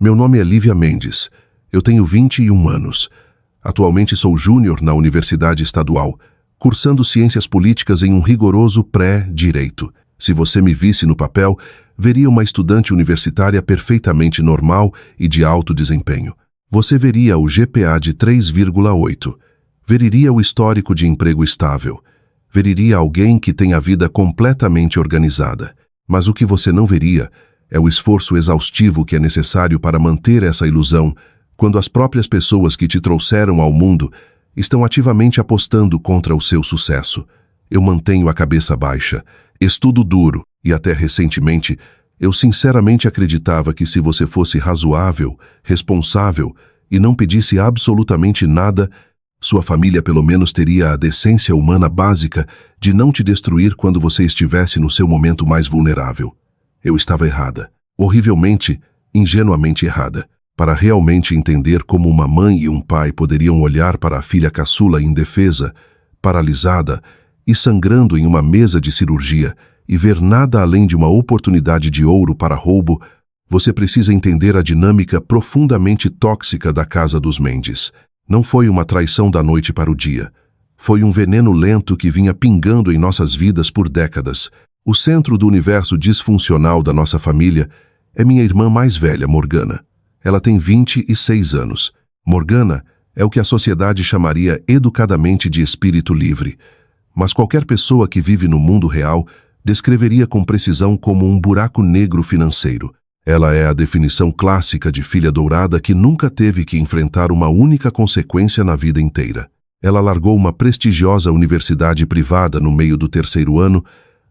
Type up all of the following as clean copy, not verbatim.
Meu nome é Lívia Mendes. Eu tenho 21 anos. Atualmente sou júnior na Universidade Estadual, cursando Ciências Políticas em um rigoroso pré-direito. Se você me visse no papel, veria uma estudante universitária perfeitamente normal e de alto desempenho. Você veria o GPA de 3,8. Veria o histórico de emprego estável. Veria alguém que tem a vida completamente organizada. Mas o que você não veria é o esforço exaustivo que é necessário para manter essa ilusão quando as próprias pessoas que te trouxeram ao mundo estão ativamente apostando contra o seu sucesso. Eu mantenho a cabeça baixa, estudo duro e até recentemente eu sinceramente acreditava que se você fosse razoável, responsável e não pedisse absolutamente nada, sua família pelo menos teria a decência humana básica de não te destruir quando você estivesse no seu momento mais vulnerável. Eu estava errada, horrivelmente, ingenuamente errada, para realmente entender como uma mãe e um pai poderiam olhar para a filha caçula indefesa, paralisada e sangrando em uma mesa de cirurgia e ver nada além de uma oportunidade de ouro para roubo. Você precisa entender a dinâmica profundamente tóxica da casa dos Mendes. Não foi uma traição da noite para o dia. Foi um veneno lento que vinha pingando em nossas vidas por décadas. O centro do universo disfuncional da nossa família é minha irmã mais velha, Morgana. Ela tem 26 anos. Morgana é o que a sociedade chamaria educadamente de espírito livre. Mas qualquer pessoa que vive no mundo real descreveria com precisão como um buraco negro financeiro. Ela é a definição clássica de filha dourada que nunca teve que enfrentar uma única consequência na vida inteira. Ela largou uma prestigiosa universidade privada no meio do terceiro ano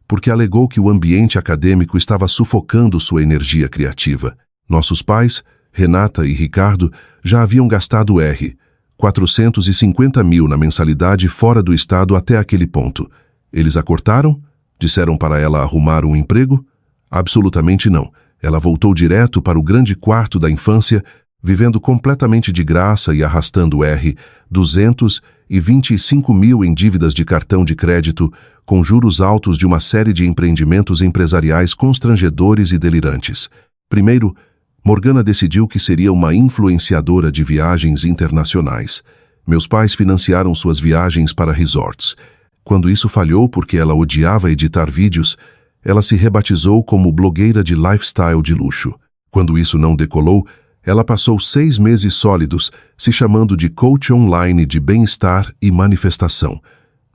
porque alegou que o ambiente acadêmico estava sufocando sua energia criativa. Nossos pais, Renata e Ricardo, já haviam gastado R$ 450 mil na mensalidade fora do estado até aquele ponto. Eles a cortaram? Disseram para ela arrumar um emprego? Absolutamente não. Ela voltou direto para o grande quarto da infância, vivendo completamente de graça e arrastando R$ 225 mil em dívidas de cartão de crédito, com juros altos de uma série de empreendimentos empresariais constrangedores e delirantes. Primeiro, Morgana decidiu que seria uma influenciadora de viagens internacionais. Meus pais financiaram suas viagens para resorts. Quando isso falhou porque ela odiava editar vídeos, ela se rebatizou como blogueira de lifestyle de luxo. Quando isso não decolou, ela passou 6 meses sólidos se chamando de coach online de bem-estar e manifestação.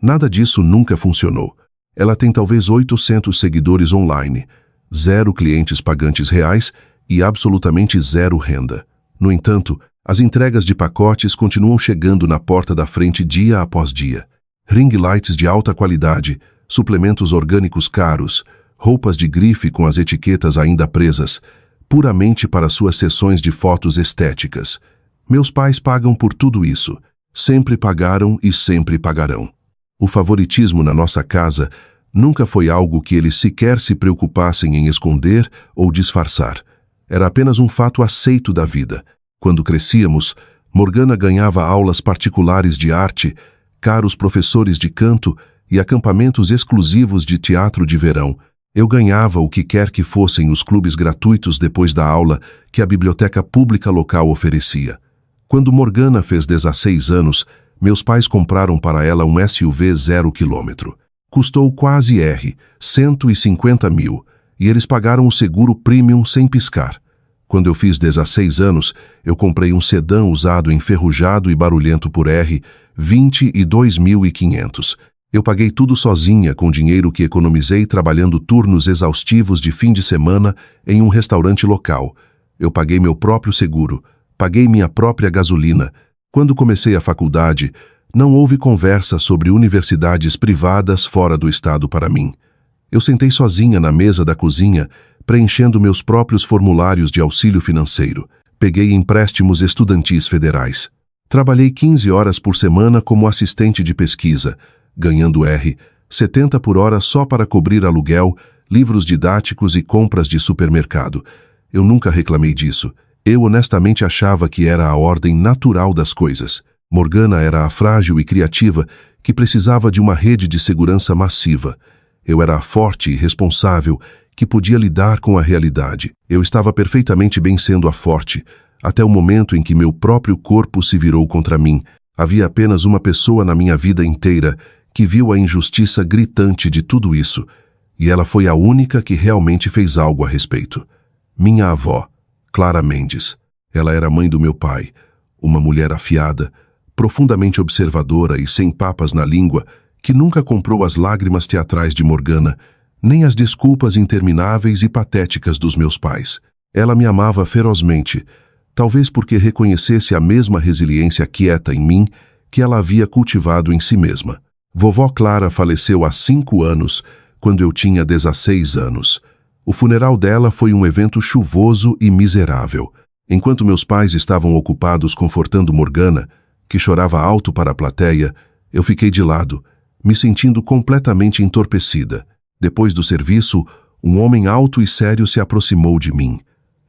Nada disso nunca funcionou. Ela tem talvez 800 seguidores online, 0 clientes pagantes reais e absolutamente 0 renda. No entanto, as entregas de pacotes continuam chegando na porta da frente dia após dia. Ring lights de alta qualidade, suplementos orgânicos caros, roupas de grife com as etiquetas ainda presas, puramente para suas sessões de fotos estéticas. Meus pais pagam por tudo isso. Sempre pagaram e sempre pagarão. O favoritismo na nossa casa nunca foi algo que eles sequer se preocupassem em esconder ou disfarçar. Era apenas um fato aceito da vida. Quando crescíamos, Morgana ganhava aulas particulares de arte, caros professores de canto e acampamentos exclusivos de teatro de verão. Eu ganhava o que quer que fossem os clubes gratuitos depois da aula que a biblioteca pública local oferecia. Quando Morgana fez 16 anos, meus pais compraram para ela um SUV 0 km. Custou quase R$ 150 mil e eles pagaram o seguro premium sem piscar. Quando eu fiz 16 anos, eu comprei um sedã usado enferrujado e barulhento por R$ 22.500. Eu paguei tudo sozinha com dinheiro que economizei trabalhando turnos exaustivos de fim de semana em um restaurante local. Eu paguei meu próprio seguro, paguei minha própria gasolina. Quando comecei a faculdade, não houve conversa sobre universidades privadas fora do estado para mim. Eu sentei sozinha na mesa da cozinha, preenchendo meus próprios formulários de auxílio financeiro. Peguei empréstimos estudantis federais. Trabalhei 15 horas por semana como assistente de pesquisa, ganhando R$ 70 por hora só para cobrir aluguel, livros didáticos e compras de supermercado. Eu nunca reclamei disso. Eu honestamente achava que era a ordem natural das coisas. Morgana era a frágil e criativa que precisava de uma rede de segurança massiva. Eu era a forte e responsável que podia lidar com a realidade. Eu estava perfeitamente bem sendo a forte, até o momento em que meu próprio corpo se virou contra mim. Havia apenas uma pessoa na minha vida inteira que viu a injustiça gritante de tudo isso, e ela foi a única que realmente fez algo a respeito. Minha avó, Clara Mendes. Ela era mãe do meu pai, uma mulher afiada, profundamente observadora e sem papas na língua, que nunca comprou as lágrimas teatrais de Morgana, nem as desculpas intermináveis e patéticas dos meus pais. Ela me amava ferozmente, talvez porque reconhecesse a mesma resiliência quieta em mim que ela havia cultivado em si mesma. Vovó Clara faleceu há 5 anos, quando eu tinha 16 anos. O funeral dela foi um evento chuvoso e miserável. Enquanto meus pais estavam ocupados confortando Morgana, que chorava alto para a plateia, eu fiquei de lado, me sentindo completamente entorpecida. Depois do serviço, um homem alto e sério se aproximou de mim.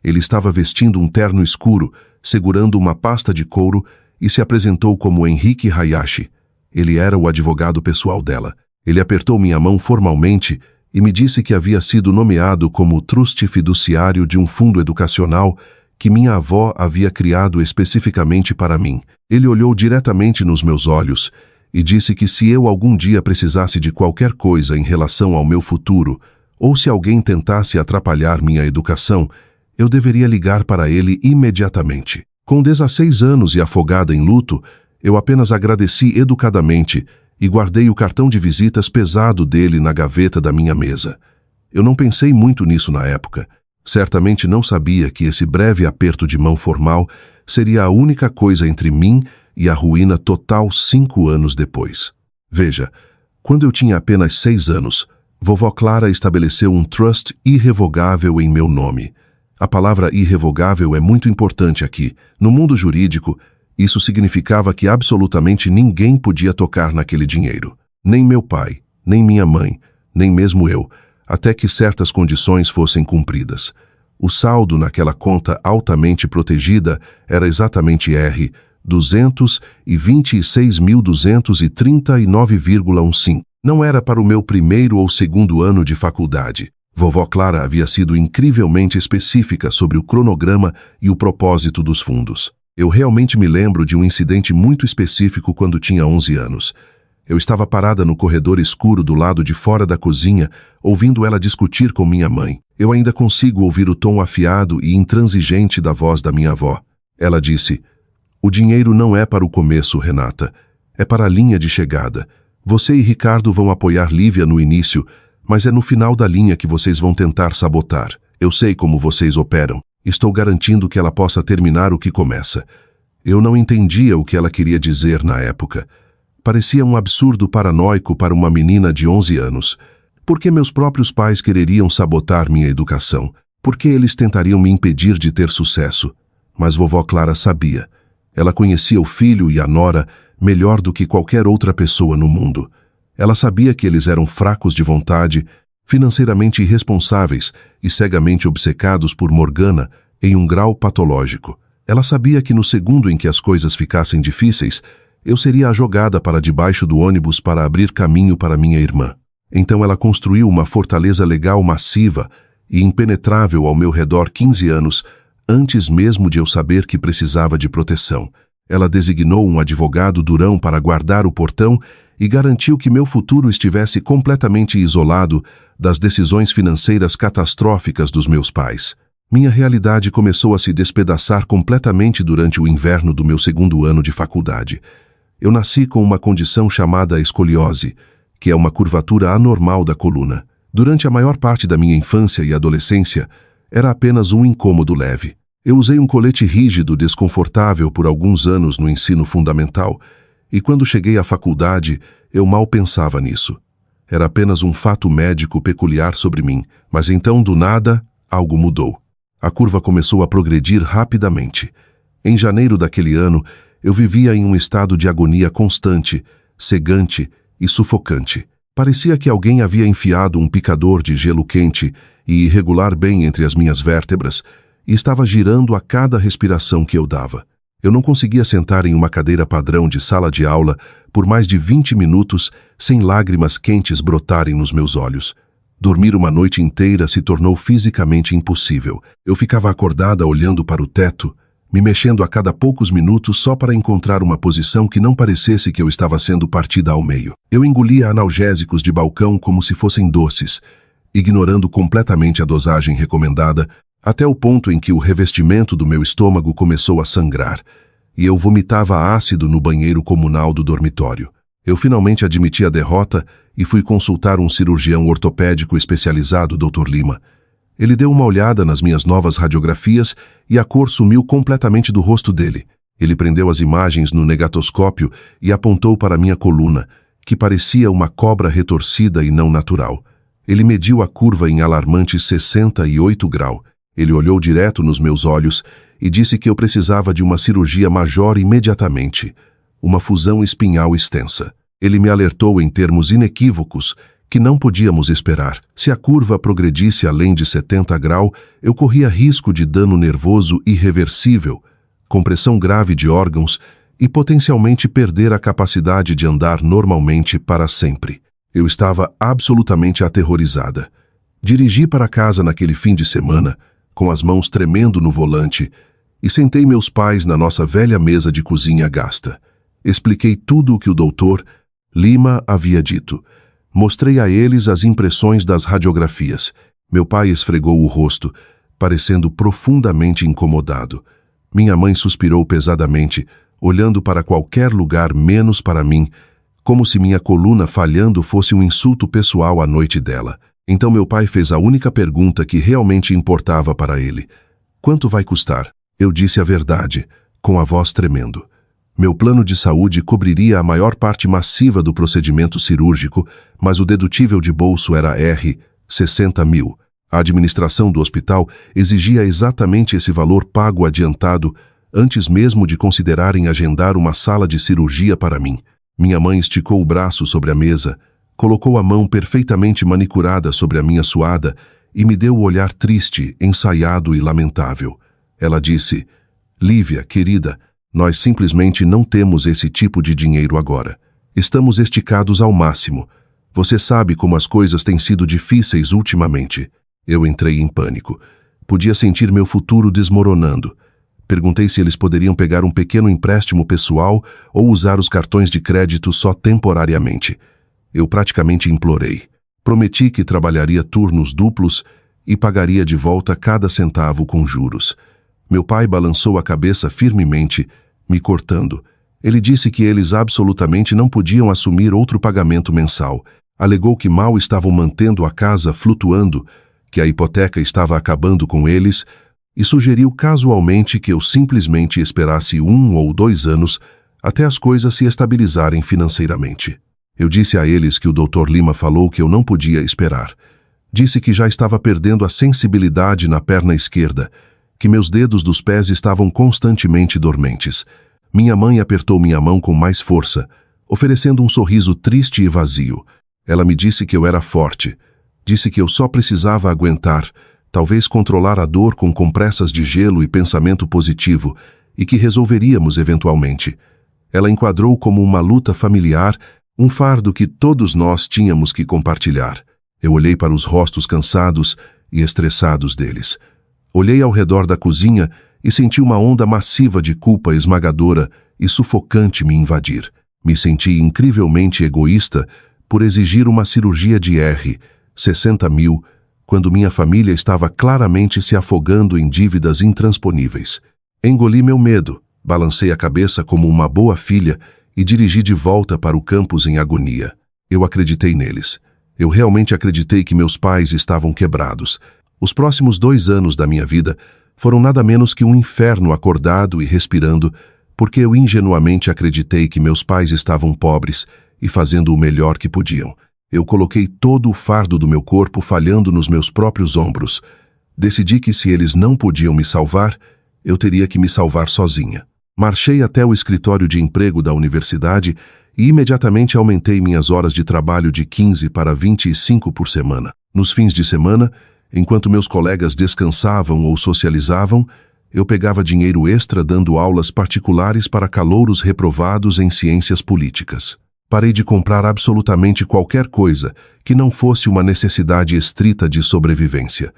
Ele estava vestindo um terno escuro, segurando uma pasta de couro, e se apresentou como Henrique Hayashi. Ele era o advogado pessoal dela. Ele apertou minha mão formalmente e me disse que havia sido nomeado como truste fiduciário de um fundo educacional que minha avó havia criado especificamente para mim. Ele olhou diretamente nos meus olhos e disse que se eu algum dia precisasse de qualquer coisa em relação ao meu futuro, ou se alguém tentasse atrapalhar minha educação, eu deveria ligar para ele imediatamente. Com 16 anos e afogada em luto, eu apenas agradeci educadamente e guardei o cartão de visitas pesado dele na gaveta da minha mesa. Eu não pensei muito nisso na época. Certamente não sabia que esse breve aperto de mão formal seria a única coisa entre mim e a ruína total 5 anos depois. Veja, quando eu tinha apenas 6 anos, vovó Clara estabeleceu um trust irrevogável em meu nome. A palavra irrevogável é muito importante aqui. No mundo jurídico, isso significava que absolutamente ninguém podia tocar naquele dinheiro. Nem meu pai, nem minha mãe, nem mesmo eu, até que certas condições fossem cumpridas. O saldo naquela conta altamente protegida era exatamente R$ 226.239,15. Não era para o meu primeiro ou segundo ano de faculdade. Vovó Clara havia sido incrivelmente específica sobre o cronograma e o propósito dos fundos. Eu realmente me lembro de um incidente muito específico quando tinha 11 anos. Eu estava parada no corredor escuro do lado de fora da cozinha, ouvindo ela discutir com minha mãe. Eu ainda consigo ouvir o tom afiado e intransigente da voz da minha avó. Ela disse: "O dinheiro não é para o começo, Renata. É para a linha de chegada. Você e Ricardo vão apoiar Lívia no início, mas é no final da linha que vocês vão tentar sabotar. Eu sei como vocês operam. Estou garantindo que ela possa terminar o que começa." Eu não entendia o que ela queria dizer na época. Parecia um absurdo paranoico para uma menina de 11 anos. Por que meus próprios pais quereriam sabotar minha educação? Por que eles tentariam me impedir de ter sucesso? Mas vovó Clara sabia. Ela conhecia o filho e a nora melhor do que qualquer outra pessoa no mundo. Ela sabia que eles eram fracos de vontade, financeiramente irresponsáveis e cegamente obcecados por Morgana em um grau patológico. Ela sabia que no segundo em que as coisas ficassem difíceis, eu seria a jogada para debaixo do ônibus para abrir caminho para minha irmã. Então ela construiu uma fortaleza legal massiva e impenetrável ao meu redor 15 anos, antes mesmo de eu saber que precisava de proteção. Ela designou um advogado durão para guardar o portão e garantiu que meu futuro estivesse completamente isolado das decisões financeiras catastróficas dos meus pais. Minha realidade começou a se despedaçar completamente durante o inverno do meu segundo ano de faculdade. Eu nasci com uma condição chamada escoliose, que é uma curvatura anormal da coluna. Durante a maior parte da minha infância e adolescência, era apenas um incômodo leve. Eu usei um colete rígido desconfortável por alguns anos no ensino fundamental, e quando cheguei à faculdade, eu mal pensava nisso. Era apenas um fato médico peculiar sobre mim, mas então, do nada, algo mudou. A curva começou a progredir rapidamente. Em janeiro daquele ano, eu vivia em um estado de agonia constante, cegante e sufocante. Parecia que alguém havia enfiado um picador de gelo quente e irregular bem entre as minhas vértebras e estava girando a cada respiração que eu dava. Eu não conseguia sentar em uma cadeira padrão de sala de aula por mais de 20 minutos sem lágrimas quentes brotarem nos meus olhos. Dormir uma noite inteira se tornou fisicamente impossível. Eu ficava acordada olhando para o teto, me mexendo a cada poucos minutos só para encontrar uma posição que não parecesse que eu estava sendo partida ao meio. Eu engolia analgésicos de balcão como se fossem doces, ignorando completamente a dosagem recomendada, até o ponto em que o revestimento do meu estômago começou a sangrar, e eu vomitava ácido no banheiro comunal do dormitório. Eu finalmente admiti a derrota e fui consultar um cirurgião ortopédico especializado, Dr. Lima. Ele deu uma olhada nas minhas novas radiografias e a cor sumiu completamente do rosto dele. Ele prendeu as imagens no negatoscópio e apontou para minha coluna, que parecia uma cobra retorcida e não natural. Ele mediu a curva em alarmantes 68 graus. Ele olhou direto nos meus olhos e disse que eu precisava de uma cirurgia maior imediatamente, uma fusão espinhal extensa. Ele me alertou em termos inequívocos que não podíamos esperar. Se a curva progredisse além de 70 graus, eu corria risco de dano nervoso irreversível, compressão grave de órgãos e potencialmente perder a capacidade de andar normalmente para sempre. Eu estava absolutamente aterrorizada. Dirigi para casa naquele fim de semana, com as mãos tremendo no volante, e sentei meus pais na nossa velha mesa de cozinha gasta. Expliquei tudo o que o Dr. Lima havia dito. Mostrei a eles as impressões das radiografias. Meu pai esfregou o rosto, parecendo profundamente incomodado. Minha mãe suspirou pesadamente, olhando para qualquer lugar menos para mim, como se minha coluna falhando fosse um insulto pessoal à noite dela. Então meu pai fez a única pergunta que realmente importava para ele. Quanto vai custar? Eu disse a verdade, com a voz tremendo. Meu plano de saúde cobriria a maior parte massiva do procedimento cirúrgico, mas o dedutível de bolso era R$ 60 mil. A administração do hospital exigia exatamente esse valor pago adiantado, antes mesmo de considerarem agendar uma sala de cirurgia para mim. Minha mãe esticou o braço sobre a mesa, colocou a mão perfeitamente manicurada sobre a minha suada e me deu o olhar triste, ensaiado e lamentável. Ela disse: Lívia, querida, nós simplesmente não temos esse tipo de dinheiro agora. Estamos esticados ao máximo. Você sabe como as coisas têm sido difíceis ultimamente. Eu entrei em pânico. Podia sentir meu futuro desmoronando. Perguntei se eles poderiam pegar um pequeno empréstimo pessoal ou usar os cartões de crédito só temporariamente. Eu praticamente implorei. Prometi que trabalharia turnos duplos e pagaria de volta cada centavo com juros. Meu pai balançou a cabeça firmemente, me cortando. Ele disse que eles absolutamente não podiam assumir outro pagamento mensal. Alegou que mal estavam mantendo a casa flutuando, que a hipoteca estava acabando com eles, e sugeriu casualmente que eu simplesmente esperasse 1 ou 2 anos até as coisas se estabilizarem financeiramente. Eu disse a eles que o Dr. Lima falou que eu não podia esperar. Disse que já estava perdendo a sensibilidade na perna esquerda, que meus dedos dos pés estavam constantemente dormentes. Minha mãe apertou minha mão com mais força, oferecendo um sorriso triste e vazio. Ela me disse que eu era forte. Disse que eu só precisava aguentar, talvez controlar a dor com compressas de gelo e pensamento positivo, e que resolveríamos eventualmente. Ela enquadrou como uma luta familiar, um fardo que todos nós tínhamos que compartilhar. Eu olhei para os rostos cansados e estressados deles. Olhei ao redor da cozinha e senti uma onda massiva de culpa esmagadora e sufocante me invadir. Me senti incrivelmente egoísta por exigir uma cirurgia de R$ 60 mil, quando minha família estava claramente se afogando em dívidas intransponíveis. Engoli meu medo, balancei a cabeça como uma boa filha e dirigi de volta para o campus em agonia. Eu acreditei neles. Eu realmente acreditei que meus pais estavam quebrados. Os próximos 2 anos da minha vida foram nada menos que um inferno acordado e respirando, porque eu ingenuamente acreditei que meus pais estavam pobres e fazendo o melhor que podiam. Eu coloquei todo o fardo do meu corpo falhando nos meus próprios ombros. Decidi que se eles não podiam me salvar, eu teria que me salvar sozinha. Marchei até o escritório de emprego da universidade e imediatamente aumentei minhas horas de trabalho de 15 para 25 por semana. Nos fins de semana, enquanto meus colegas descansavam ou socializavam, eu pegava dinheiro extra dando aulas particulares para calouros reprovados em ciências políticas. Parei de comprar absolutamente qualquer coisa que não fosse uma necessidade estrita de sobrevivência.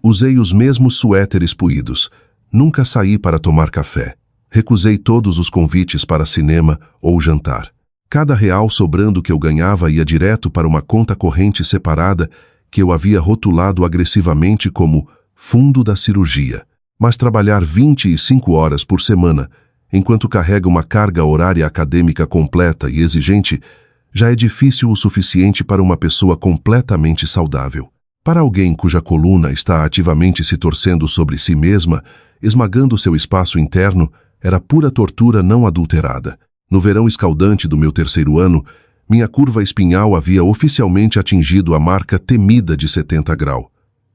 Usei os mesmos suéteres puídos. Nunca saí para tomar café. Recusei todos os convites para cinema ou jantar. Cada real sobrando que eu ganhava ia direto para uma conta corrente separada que eu havia rotulado agressivamente como fundo da cirurgia. Mas trabalhar 25 horas por semana, enquanto carrega uma carga horária acadêmica completa e exigente, já é difícil o suficiente para uma pessoa completamente saudável. Para alguém cuja coluna está ativamente se torcendo sobre si mesma, esmagando seu espaço interno, era pura tortura não adulterada. No verão escaldante do meu 3º ano, minha curva espinhal havia oficialmente atingido a marca temida de 70 graus.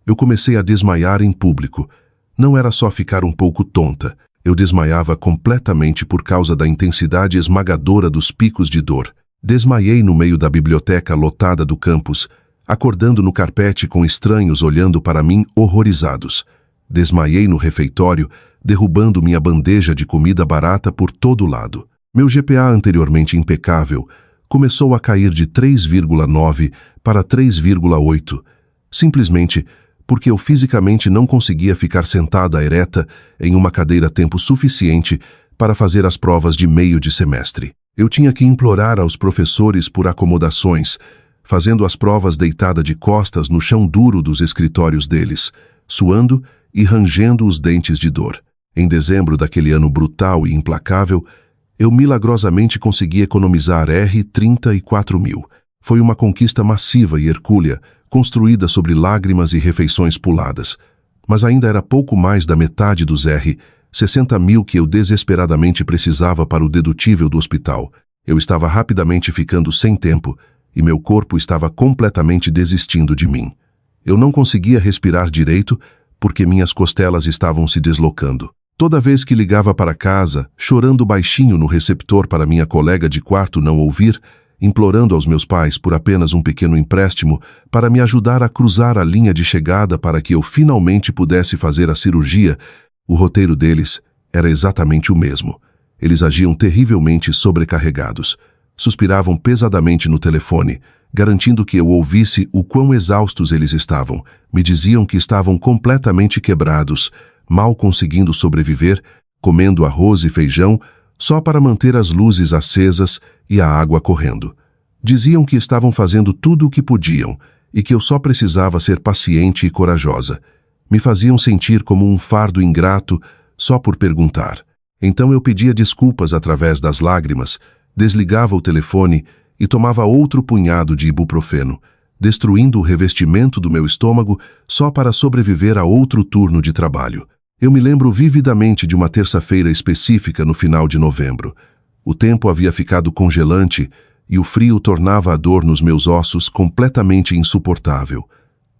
Eu comecei a desmaiar em público. Não era só ficar um pouco tonta. Eu desmaiava completamente por causa da intensidade esmagadora dos picos de dor. Desmaiei no meio da biblioteca lotada do campus, acordando no carpete com estranhos olhando para mim horrorizados. Desmaiei no refeitório, derrubando minha bandeja de comida barata por todo lado. Meu GPA, anteriormente impecável, começou a cair de 3,9 para 3,8, simplesmente porque eu fisicamente não conseguia ficar sentada ereta em uma cadeira tempo suficiente para fazer as provas de meio de semestre. Eu tinha que implorar aos professores por acomodações, fazendo as provas deitada de costas no chão duro dos escritórios deles, suando e rangendo os dentes de dor. Em dezembro daquele ano brutal e implacável, eu milagrosamente consegui economizar R$34.000. Foi uma conquista massiva e hercúlea, construída sobre lágrimas e refeições puladas. Mas ainda era pouco mais da metade dos R$60.000 que eu desesperadamente precisava para o dedutível do hospital. Eu estava rapidamente ficando sem tempo e meu corpo estava completamente desistindo de mim. Eu não conseguia respirar direito porque minhas costelas estavam se deslocando. Toda vez que ligava para casa, chorando baixinho no receptor para minha colega de quarto não ouvir, implorando aos meus pais por apenas um pequeno empréstimo para me ajudar a cruzar a linha de chegada para que eu finalmente pudesse fazer a cirurgia, o roteiro deles era exatamente o mesmo. Eles agiam terrivelmente sobrecarregados. Suspiravam pesadamente no telefone, garantindo que eu ouvisse o quão exaustos eles estavam. Me diziam que estavam completamente quebrados, mal conseguindo sobreviver, comendo arroz e feijão, só para manter as luzes acesas e a água correndo. Diziam que estavam fazendo tudo o que podiam e que eu só precisava ser paciente e corajosa. Me faziam sentir como um fardo ingrato só por perguntar. Então eu pedia desculpas através das lágrimas, desligava o telefone e tomava outro punhado de ibuprofeno, destruindo o revestimento do meu estômago só para sobreviver a outro turno de trabalho. Eu me lembro vividamente de uma terça-feira específica no final de novembro. O tempo havia ficado congelante e o frio tornava a dor nos meus ossos completamente insuportável.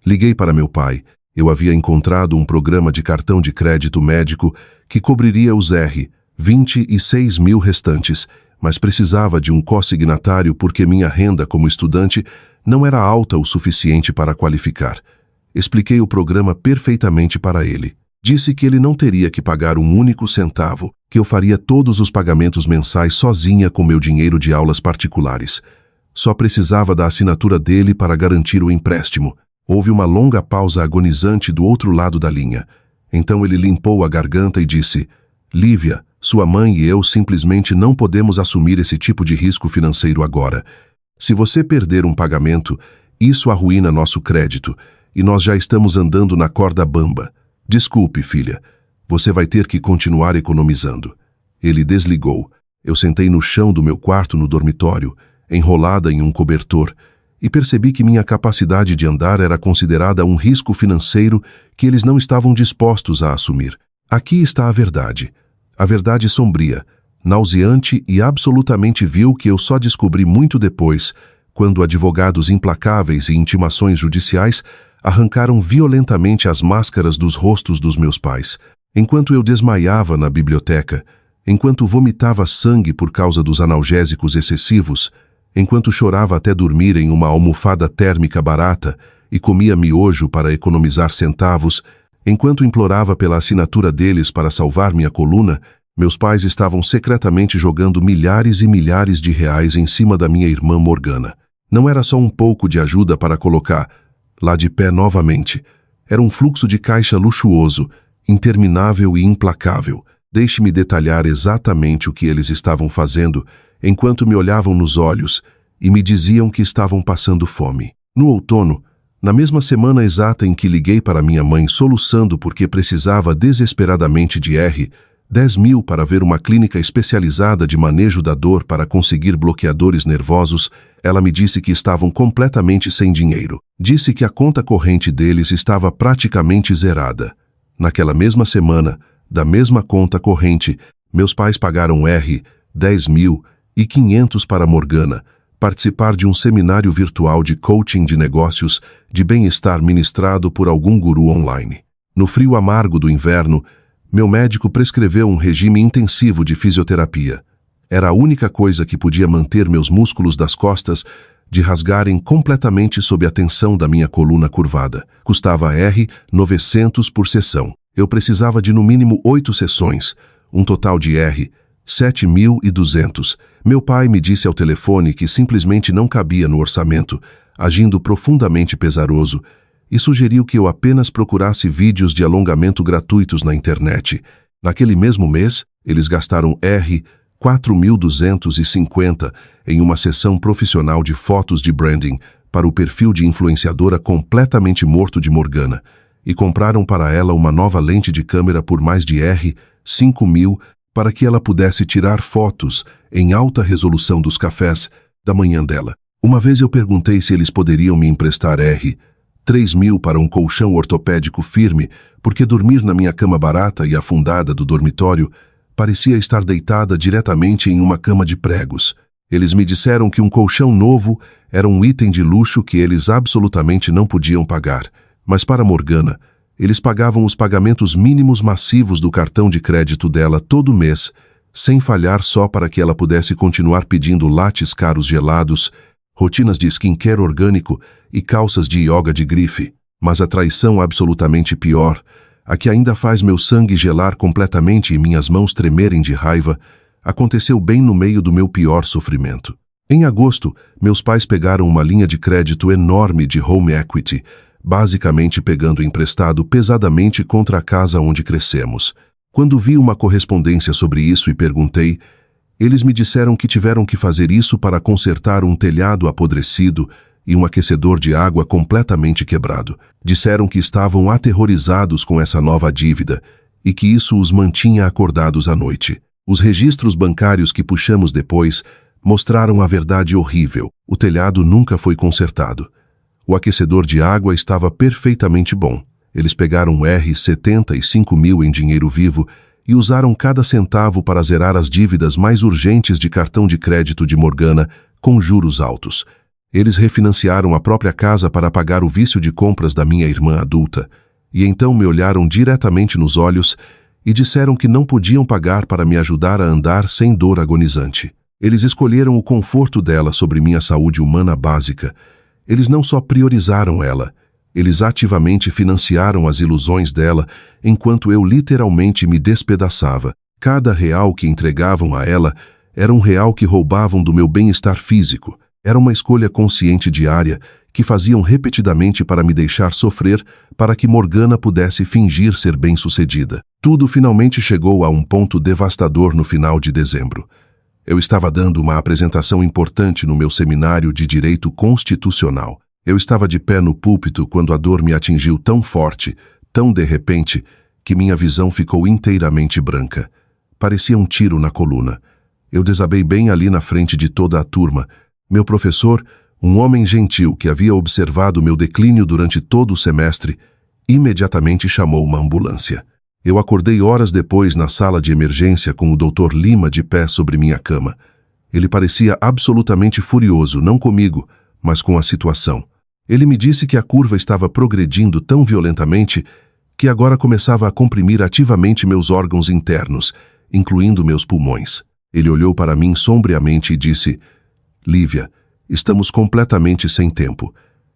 Liguei para meu pai. Eu havia encontrado um programa de cartão de crédito médico que cobriria os R$26.000 restantes, mas precisava de um consignatário porque minha renda como estudante não era alta o suficiente para qualificar. Expliquei o programa perfeitamente para ele. Disse que ele não teria que pagar um único centavo, que eu faria todos os pagamentos mensais sozinha com meu dinheiro de aulas particulares. Só precisava da assinatura dele para garantir o empréstimo. Houve uma longa pausa agonizante do outro lado da linha. Então ele limpou a garganta e disse: "Lívia, sua mãe e eu simplesmente não podemos assumir esse tipo de risco financeiro agora. Se você perder um pagamento, isso arruína nosso crédito, e nós já estamos andando na corda bamba. Desculpe, filha, você vai ter que continuar economizando." Ele desligou. Eu sentei no chão do meu quarto no dormitório, enrolada em um cobertor, e percebi que minha capacidade de andar era considerada um risco financeiro que eles não estavam dispostos a assumir. Aqui está a verdade sombria, nauseante e absolutamente vil que eu só descobri muito depois, quando advogados implacáveis e intimações judiciais arrancaram violentamente as máscaras dos rostos dos meus pais. Enquanto eu desmaiava na biblioteca, enquanto vomitava sangue por causa dos analgésicos excessivos, enquanto chorava até dormir em uma almofada térmica barata e comia miojo para economizar centavos, enquanto implorava pela assinatura deles para salvar minha coluna, Meus pais estavam secretamente jogando milhares e milhares de reais em cima da minha irmã Morgana. Não era só um pouco de ajuda para colocar lá de pé novamente. Era um fluxo de caixa luxuoso, interminável e implacável. Deixe-me detalhar exatamente o que eles estavam fazendo enquanto me olhavam nos olhos e me diziam que estavam passando fome. No outono, na mesma semana exata em que liguei para minha mãe soluçando porque precisava desesperadamente de R$10.000 para ver uma clínica especializada de manejo da dor para conseguir bloqueadores nervosos, ela me disse que estavam completamente sem dinheiro. Disse que a conta corrente deles estava praticamente zerada. Naquela mesma semana, da mesma conta corrente, meus pais pagaram R$10.500 para Morgana participar de um seminário virtual de coaching de negócios de bem-estar ministrado por algum guru online. No frio amargo do inverno, meu médico prescreveu um regime intensivo de fisioterapia. Era a única coisa que podia manter meus músculos das costas de rasgarem completamente sob a tensão da minha coluna curvada. Custava R$900 por sessão. Eu precisava de no mínimo 8 sessões, um total de R$7.200. Meu pai me disse ao telefone que simplesmente não cabia no orçamento, agindo profundamente pesaroso, e sugeriu que eu apenas procurasse vídeos de alongamento gratuitos na internet. Naquele mesmo mês, eles gastaram R$4.250 em uma sessão profissional de fotos de branding para o perfil de influenciadora completamente morto de Morgana, e compraram para ela uma nova lente de câmera por mais de R$5.000 para que ela pudesse tirar fotos em alta resolução dos cafés da manhã dela. Uma vez eu perguntei se eles poderiam me emprestar R$3.000 para um colchão ortopédico firme, porque dormir na minha cama barata e afundada do dormitório parecia estar deitada diretamente em uma cama de pregos. Eles me disseram que um colchão novo era um item de luxo que eles absolutamente não podiam pagar. Mas para Morgana, eles pagavam os pagamentos mínimos massivos do cartão de crédito dela todo mês, sem falhar, só para que ela pudesse continuar pedindo lattes caros gelados, rotinas de skincare orgânico e calças de yoga de grife. Mas a traição absolutamente pior, a que ainda faz meu sangue gelar completamente e minhas mãos tremerem de raiva, aconteceu bem no meio do meu pior sofrimento. Em agosto, meus pais pegaram uma linha de crédito enorme de home equity, basicamente pegando emprestado pesadamente contra a casa onde crescemos. Quando vi uma correspondência sobre isso e perguntei, eles me disseram que tiveram que fazer isso para consertar um telhado apodrecido e um aquecedor de água completamente quebrado. Disseram que estavam aterrorizados com essa nova dívida e que isso os mantinha acordados à noite. Os registros bancários que puxamos depois mostraram a verdade horrível. O telhado nunca foi consertado. O aquecedor de água estava perfeitamente bom. Eles pegaram R$75.000 em dinheiro vivo e usaram cada centavo para zerar as dívidas mais urgentes de cartão de crédito de Morgana com juros altos. Eles refinanciaram a própria casa para pagar o vício de compras da minha irmã adulta, e então me olharam diretamente nos olhos e disseram que não podiam pagar para me ajudar a andar sem dor agonizante. Eles escolheram o conforto dela sobre minha saúde humana básica. Eles não só priorizaram ela, eles ativamente financiaram as ilusões dela, enquanto eu literalmente me despedaçava. Cada real que entregavam a ela era um real que roubavam do meu bem-estar físico. Era uma escolha consciente diária que faziam repetidamente para me deixar sofrer, para que Morgana pudesse fingir ser bem-sucedida. Tudo finalmente chegou a um ponto devastador no final de dezembro. Eu estava dando uma apresentação importante no meu seminário de Direito Constitucional. Eu estava de pé no púlpito quando a dor me atingiu tão forte, tão de repente, que minha visão ficou inteiramente branca. Parecia um tiro na coluna. Eu desabei bem ali na frente de toda a turma. Meu professor, um homem gentil que havia observado meu declínio durante todo o semestre, imediatamente chamou uma ambulância. Eu acordei horas depois na sala de emergência com o Dr. Lima de pé sobre minha cama. Ele parecia absolutamente furioso, não comigo, mas com a situação. Ele me disse que a curva estava progredindo tão violentamente que agora começava a comprimir ativamente meus órgãos internos, incluindo meus pulmões. Ele olhou para mim sombriamente e disse: "Lívia, estamos completamente sem tempo.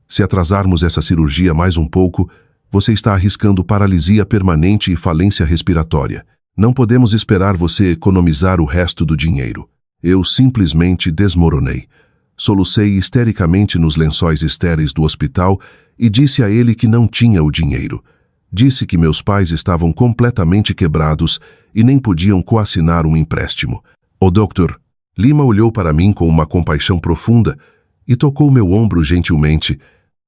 Se atrasarmos essa cirurgia mais um pouco, você está arriscando paralisia permanente e falência respiratória. Não podemos esperar você economizar o resto do dinheiro. Eu simplesmente desmoronei. Solucei histericamente nos lençóis estéreis do hospital e disse a ele que não tinha o dinheiro. Disse que meus pais estavam completamente quebrados e nem podiam coassinar um empréstimo. O doutor Lima olhou para mim com uma compaixão profunda e tocou meu ombro gentilmente,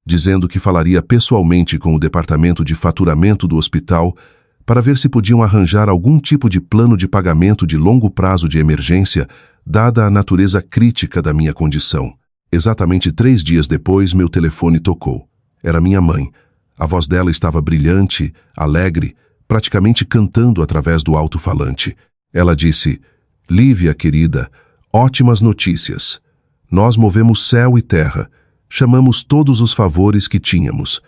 dizendo que falaria pessoalmente com o departamento de faturamento do hospital para ver se podiam arranjar algum tipo de plano de pagamento de longo prazo de emergência, dada a natureza crítica da minha condição. Exatamente 3 dias depois, meu telefone tocou. Era minha mãe. A voz dela estava brilhante, alegre, praticamente cantando através do alto-falante. Ela disse: "Lívia, querida, ótimas notícias. Nós movemos céu e terra. Chamamos todos os favores que tínhamos.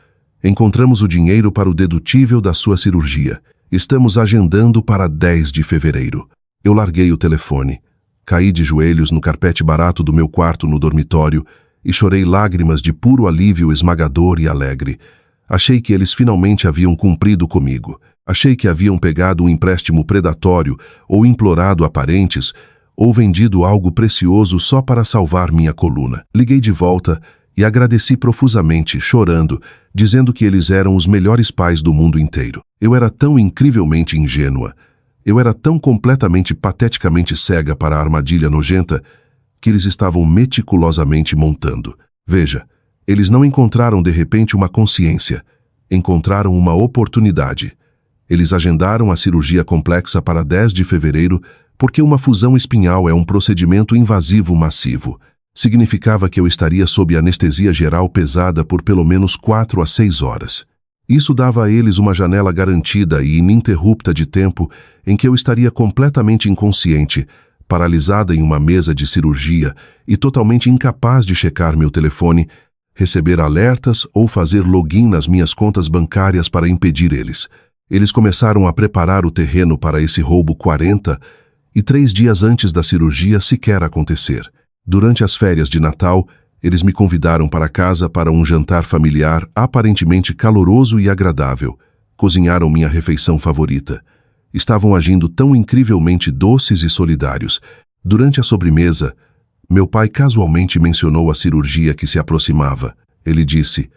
Encontramos o dinheiro para o dedutível da sua cirurgia. Estamos agendando para 10 de fevereiro. Eu larguei o telefone. Caí de joelhos no carpete barato do meu quarto no dormitório e chorei lágrimas de puro alívio esmagador e alegre. Achei que eles finalmente haviam cumprido comigo. Achei que haviam pegado um empréstimo predatório ou implorado a parentes ou vendido algo precioso só para salvar minha coluna. Liguei de volta e agradeci profusamente, chorando, dizendo que eles eram os melhores pais do mundo inteiro. Eu era tão incrivelmente ingênua, eu era tão completamente pateticamente cega para a armadilha nojenta que eles estavam meticulosamente montando. Veja, eles não encontraram de repente uma consciência, encontraram uma oportunidade. Eles agendaram a cirurgia complexa para 10 de fevereiro porque uma fusão espinhal é um procedimento invasivo massivo. Significava que eu estaria sob anestesia geral pesada por pelo menos 4 a 6 horas. Isso dava a eles uma janela garantida e ininterrupta de tempo em que eu estaria completamente inconsciente, paralisada em uma mesa de cirurgia e totalmente incapaz de checar meu telefone, receber alertas ou fazer login nas minhas contas bancárias para impedir eles. Eles começaram a preparar o terreno para esse roubo 40 e 3 dias antes da cirurgia sequer acontecer. Durante as férias de Natal, eles me convidaram para casa para um jantar familiar aparentemente caloroso e agradável. Cozinharam minha refeição favorita. Estavam agindo tão incrivelmente doces e solidários. Durante a sobremesa, meu pai casualmente mencionou a cirurgia que se aproximava. Ele disse: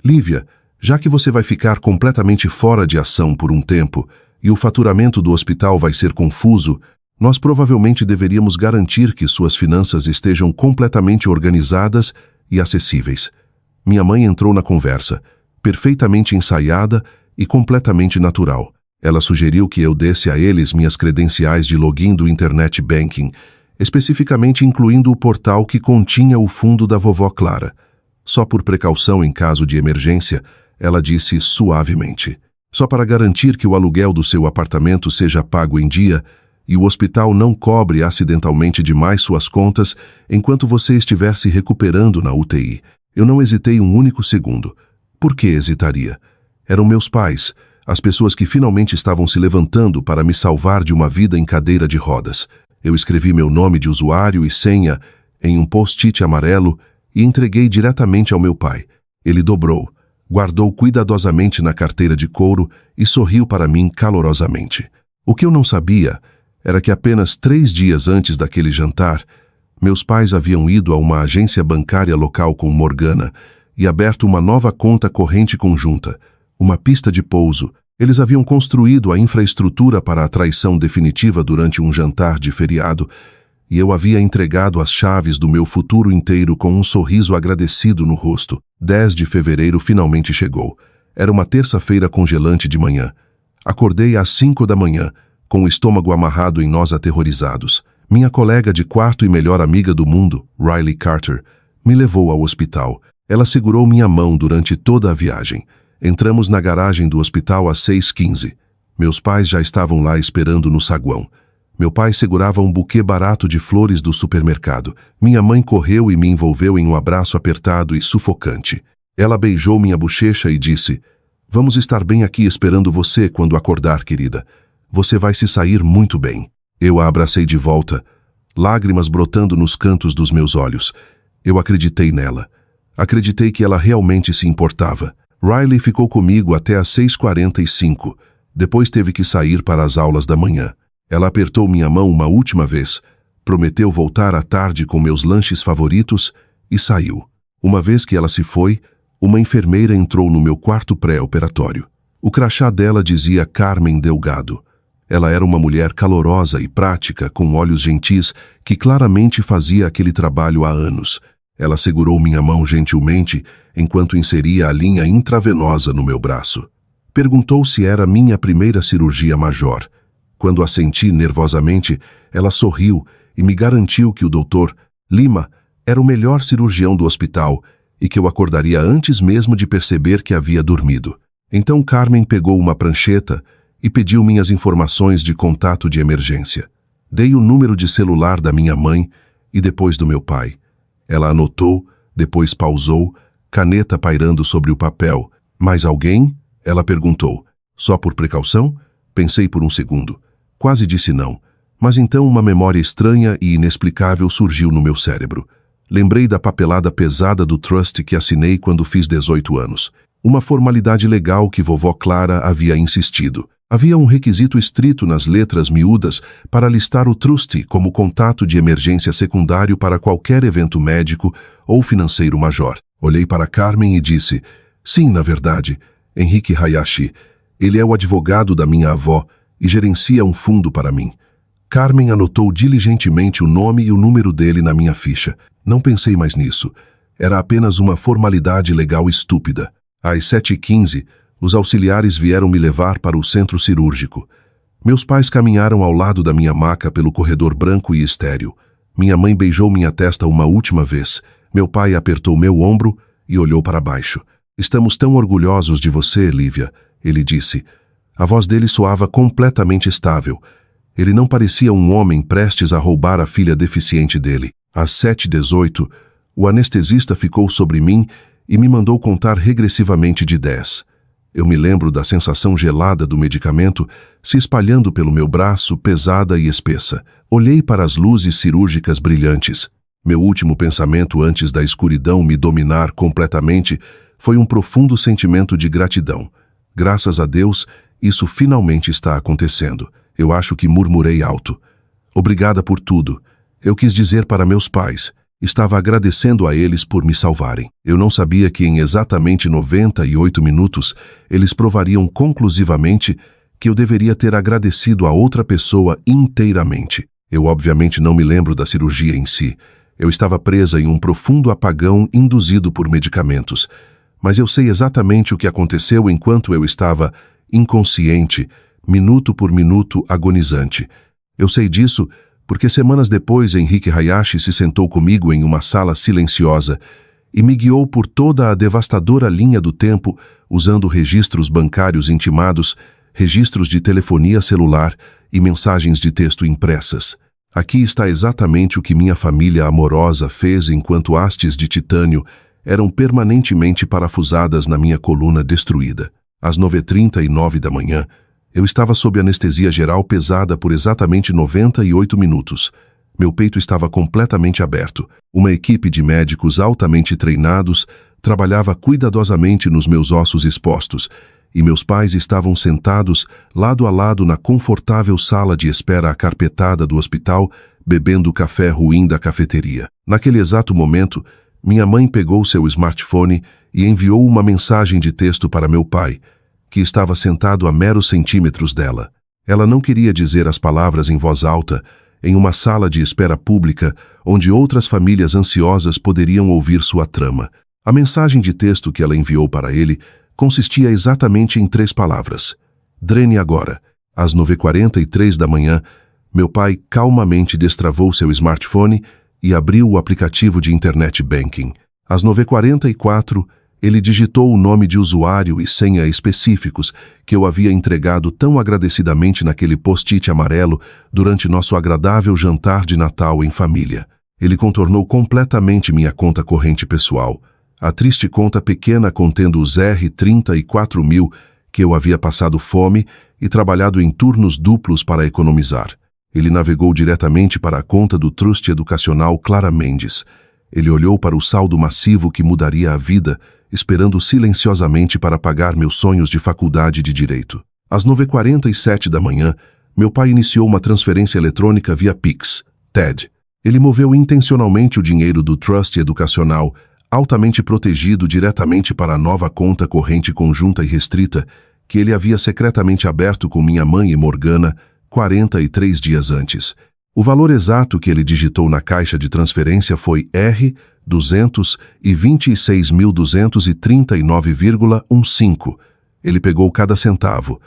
"Lívia, já que você vai ficar completamente fora de ação por um tempo e o faturamento do hospital vai ser confuso, nós provavelmente deveríamos garantir que suas finanças estejam completamente organizadas e acessíveis." Minha mãe entrou na conversa, perfeitamente ensaiada e completamente natural. Ela sugeriu que eu desse a eles minhas credenciais de login do Internet Banking, especificamente incluindo o portal que continha o fundo da vovó Clara. Só por precaução em caso de emergência, ela disse suavemente: "Só para garantir que o aluguel do seu apartamento seja pago em dia e o hospital não cobre acidentalmente demais suas contas enquanto você estiver se recuperando na UTI." Eu não hesitei um único segundo. Por que hesitaria? Eram meus pais, as pessoas que finalmente estavam se levantando para me salvar de uma vida em cadeira de rodas. Eu escrevi meu nome de usuário e senha em um post-it amarelo e entreguei diretamente ao meu pai. Ele dobrou, guardou cuidadosamente na carteira de couro e sorriu para mim calorosamente. O que eu não sabia era que apenas 3 dias antes daquele jantar, meus pais haviam ido a uma agência bancária local com Morgana e aberto uma nova conta corrente conjunta, uma pista de pouso. Eles haviam construído a infraestrutura para a traição definitiva durante um jantar de feriado, e eu havia entregado as chaves do meu futuro inteiro com um sorriso agradecido no rosto. 10 de fevereiro finalmente chegou. Era uma terça-feira congelante de manhã. Acordei às 5 da manhã, com o estômago amarrado em nós aterrorizados. Minha colega de quarto e melhor amiga do mundo, Riley Carter, me levou ao hospital. Ela segurou minha mão durante toda a viagem. Entramos na garagem do hospital às 6h15. Meus pais já estavam lá esperando no saguão. Meu pai segurava um buquê barato de flores do supermercado. Minha mãe correu e me envolveu em um abraço apertado e sufocante. Ela beijou minha bochecha e disse: "Vamos estar bem aqui esperando você quando acordar, querida. Você vai se sair muito bem." Eu a abracei de volta, lágrimas brotando nos cantos dos meus olhos. Eu acreditei nela. Acreditei que ela realmente se importava. Riley ficou comigo até às 6h45. Depois teve que sair para as aulas da manhã. Ela apertou minha mão uma última vez, prometeu voltar à tarde com meus lanches favoritos e saiu. Uma vez que ela se foi, uma enfermeira entrou no meu quarto pré-operatório. O crachá dela dizia Carmen Delgado. Ela era uma mulher calorosa e prática, com olhos gentis, que claramente fazia aquele trabalho há anos. Ela segurou minha mão gentilmente enquanto inseria a linha intravenosa no meu braço. Perguntou se era minha primeira cirurgia major. Quando assenti nervosamente, ela sorriu e me garantiu que o Dr. Lima era o melhor cirurgião do hospital e que eu acordaria antes mesmo de perceber que havia dormido. Então Carmen pegou uma prancheta e pediu minhas informações de contato de emergência. Dei o número de celular da minha mãe e depois do meu pai. Ela anotou, depois pausou, caneta pairando sobre o papel. Mais alguém? Ela perguntou. Só por precaução? Pensei por um segundo. Quase disse não. Mas então uma memória estranha e inexplicável surgiu no meu cérebro. Lembrei da papelada pesada do trust que assinei quando fiz 18 anos. Uma formalidade legal que vovó Clara havia insistido. Havia um requisito estrito nas letras miúdas para listar o trust como contato de emergência secundário para qualquer evento médico ou financeiro major. Olhei para Carmen e disse, sim, na verdade, Henrique Hayashi. Ele é o advogado da minha avó e gerencia um fundo para mim. Carmen anotou diligentemente o nome e o número dele na minha ficha. Não pensei mais nisso. Era apenas uma formalidade legal estúpida. Às 7h15, os auxiliares vieram me levar para o centro cirúrgico. Meus pais caminharam ao lado da minha maca pelo corredor branco e estéril. Minha mãe beijou minha testa uma última vez. Meu pai apertou meu ombro e olhou para baixo. Estamos tão orgulhosos de você, Lívia, ele disse. A voz dele soava completamente estável. Ele não parecia um homem prestes a roubar a filha deficiente dele. Às 7h18, o anestesista ficou sobre mim e me mandou contar regressivamente de 10. Eu me lembro da sensação gelada do medicamento se espalhando pelo meu braço, pesada e espessa. Olhei para as luzes cirúrgicas brilhantes. Meu último pensamento antes da escuridão me dominar completamente foi um profundo sentimento de gratidão. Graças a Deus, isso finalmente está acontecendo. Eu acho que murmurei alto. Obrigada por tudo. Eu quis dizer para meus pais. Estava agradecendo a eles por me salvarem. Eu não sabia que em exatamente 98 minutos eles provariam conclusivamente que eu deveria ter agradecido a outra pessoa inteiramente. Eu obviamente não me lembro da cirurgia em si. Eu estava presa em um profundo apagão induzido por medicamentos. Mas eu sei exatamente o que aconteceu enquanto eu estava inconsciente, minuto por minuto agonizante. Eu sei disso porque semanas depois Henrique Hayashi se sentou comigo em uma sala silenciosa e me guiou por toda a devastadora linha do tempo usando registros bancários intimados, registros de telefonia celular e mensagens de texto impressas. Aqui está exatamente o que minha família amorosa fez enquanto hastes de titânio eram permanentemente parafusadas na minha coluna destruída. Às 9h39 da manhã, eu estava sob anestesia geral pesada por exatamente 98 minutos. Meu peito estava completamente aberto. Uma equipe de médicos altamente treinados trabalhava cuidadosamente nos meus ossos expostos, e meus pais estavam sentados lado a lado na confortável sala de espera acarpetada do hospital, bebendo o café ruim da cafeteria. Naquele exato momento, minha mãe pegou seu smartphone e enviou uma mensagem de texto para meu pai, que estava sentado a meros centímetros dela. Ela não queria dizer as palavras em voz alta, em uma sala de espera pública, onde outras famílias ansiosas poderiam ouvir sua trama. A mensagem de texto que ela enviou para ele consistia exatamente em 3 palavras. Drene agora. Às 9h43 da manhã, meu pai calmamente destravou seu smartphone e abriu o aplicativo de internet banking. Às 9h44, ele digitou o nome de usuário e senha específicos que eu havia entregado tão agradecidamente naquele post-it amarelo durante nosso agradável jantar de Natal em família. Ele contornou completamente minha conta corrente pessoal, a triste conta pequena contendo os R$34.000 que eu havia passado fome e trabalhado em turnos duplos para economizar. Ele navegou diretamente para a conta do Trust Educacional Clara Mendes. Ele olhou para o saldo massivo que mudaria a vida, esperando silenciosamente para pagar meus sonhos de faculdade de Direito. Às 9h47 da manhã, meu pai iniciou uma transferência eletrônica via Pix, TED. Ele moveu intencionalmente o dinheiro do Trust educacional, altamente protegido, diretamente para a nova conta corrente conjunta e restrita que ele havia secretamente aberto com minha mãe e Morgana 43 dias antes. O valor exato que ele digitou na caixa de transferência foi R$226.239,15. Ele pegou cada centavo.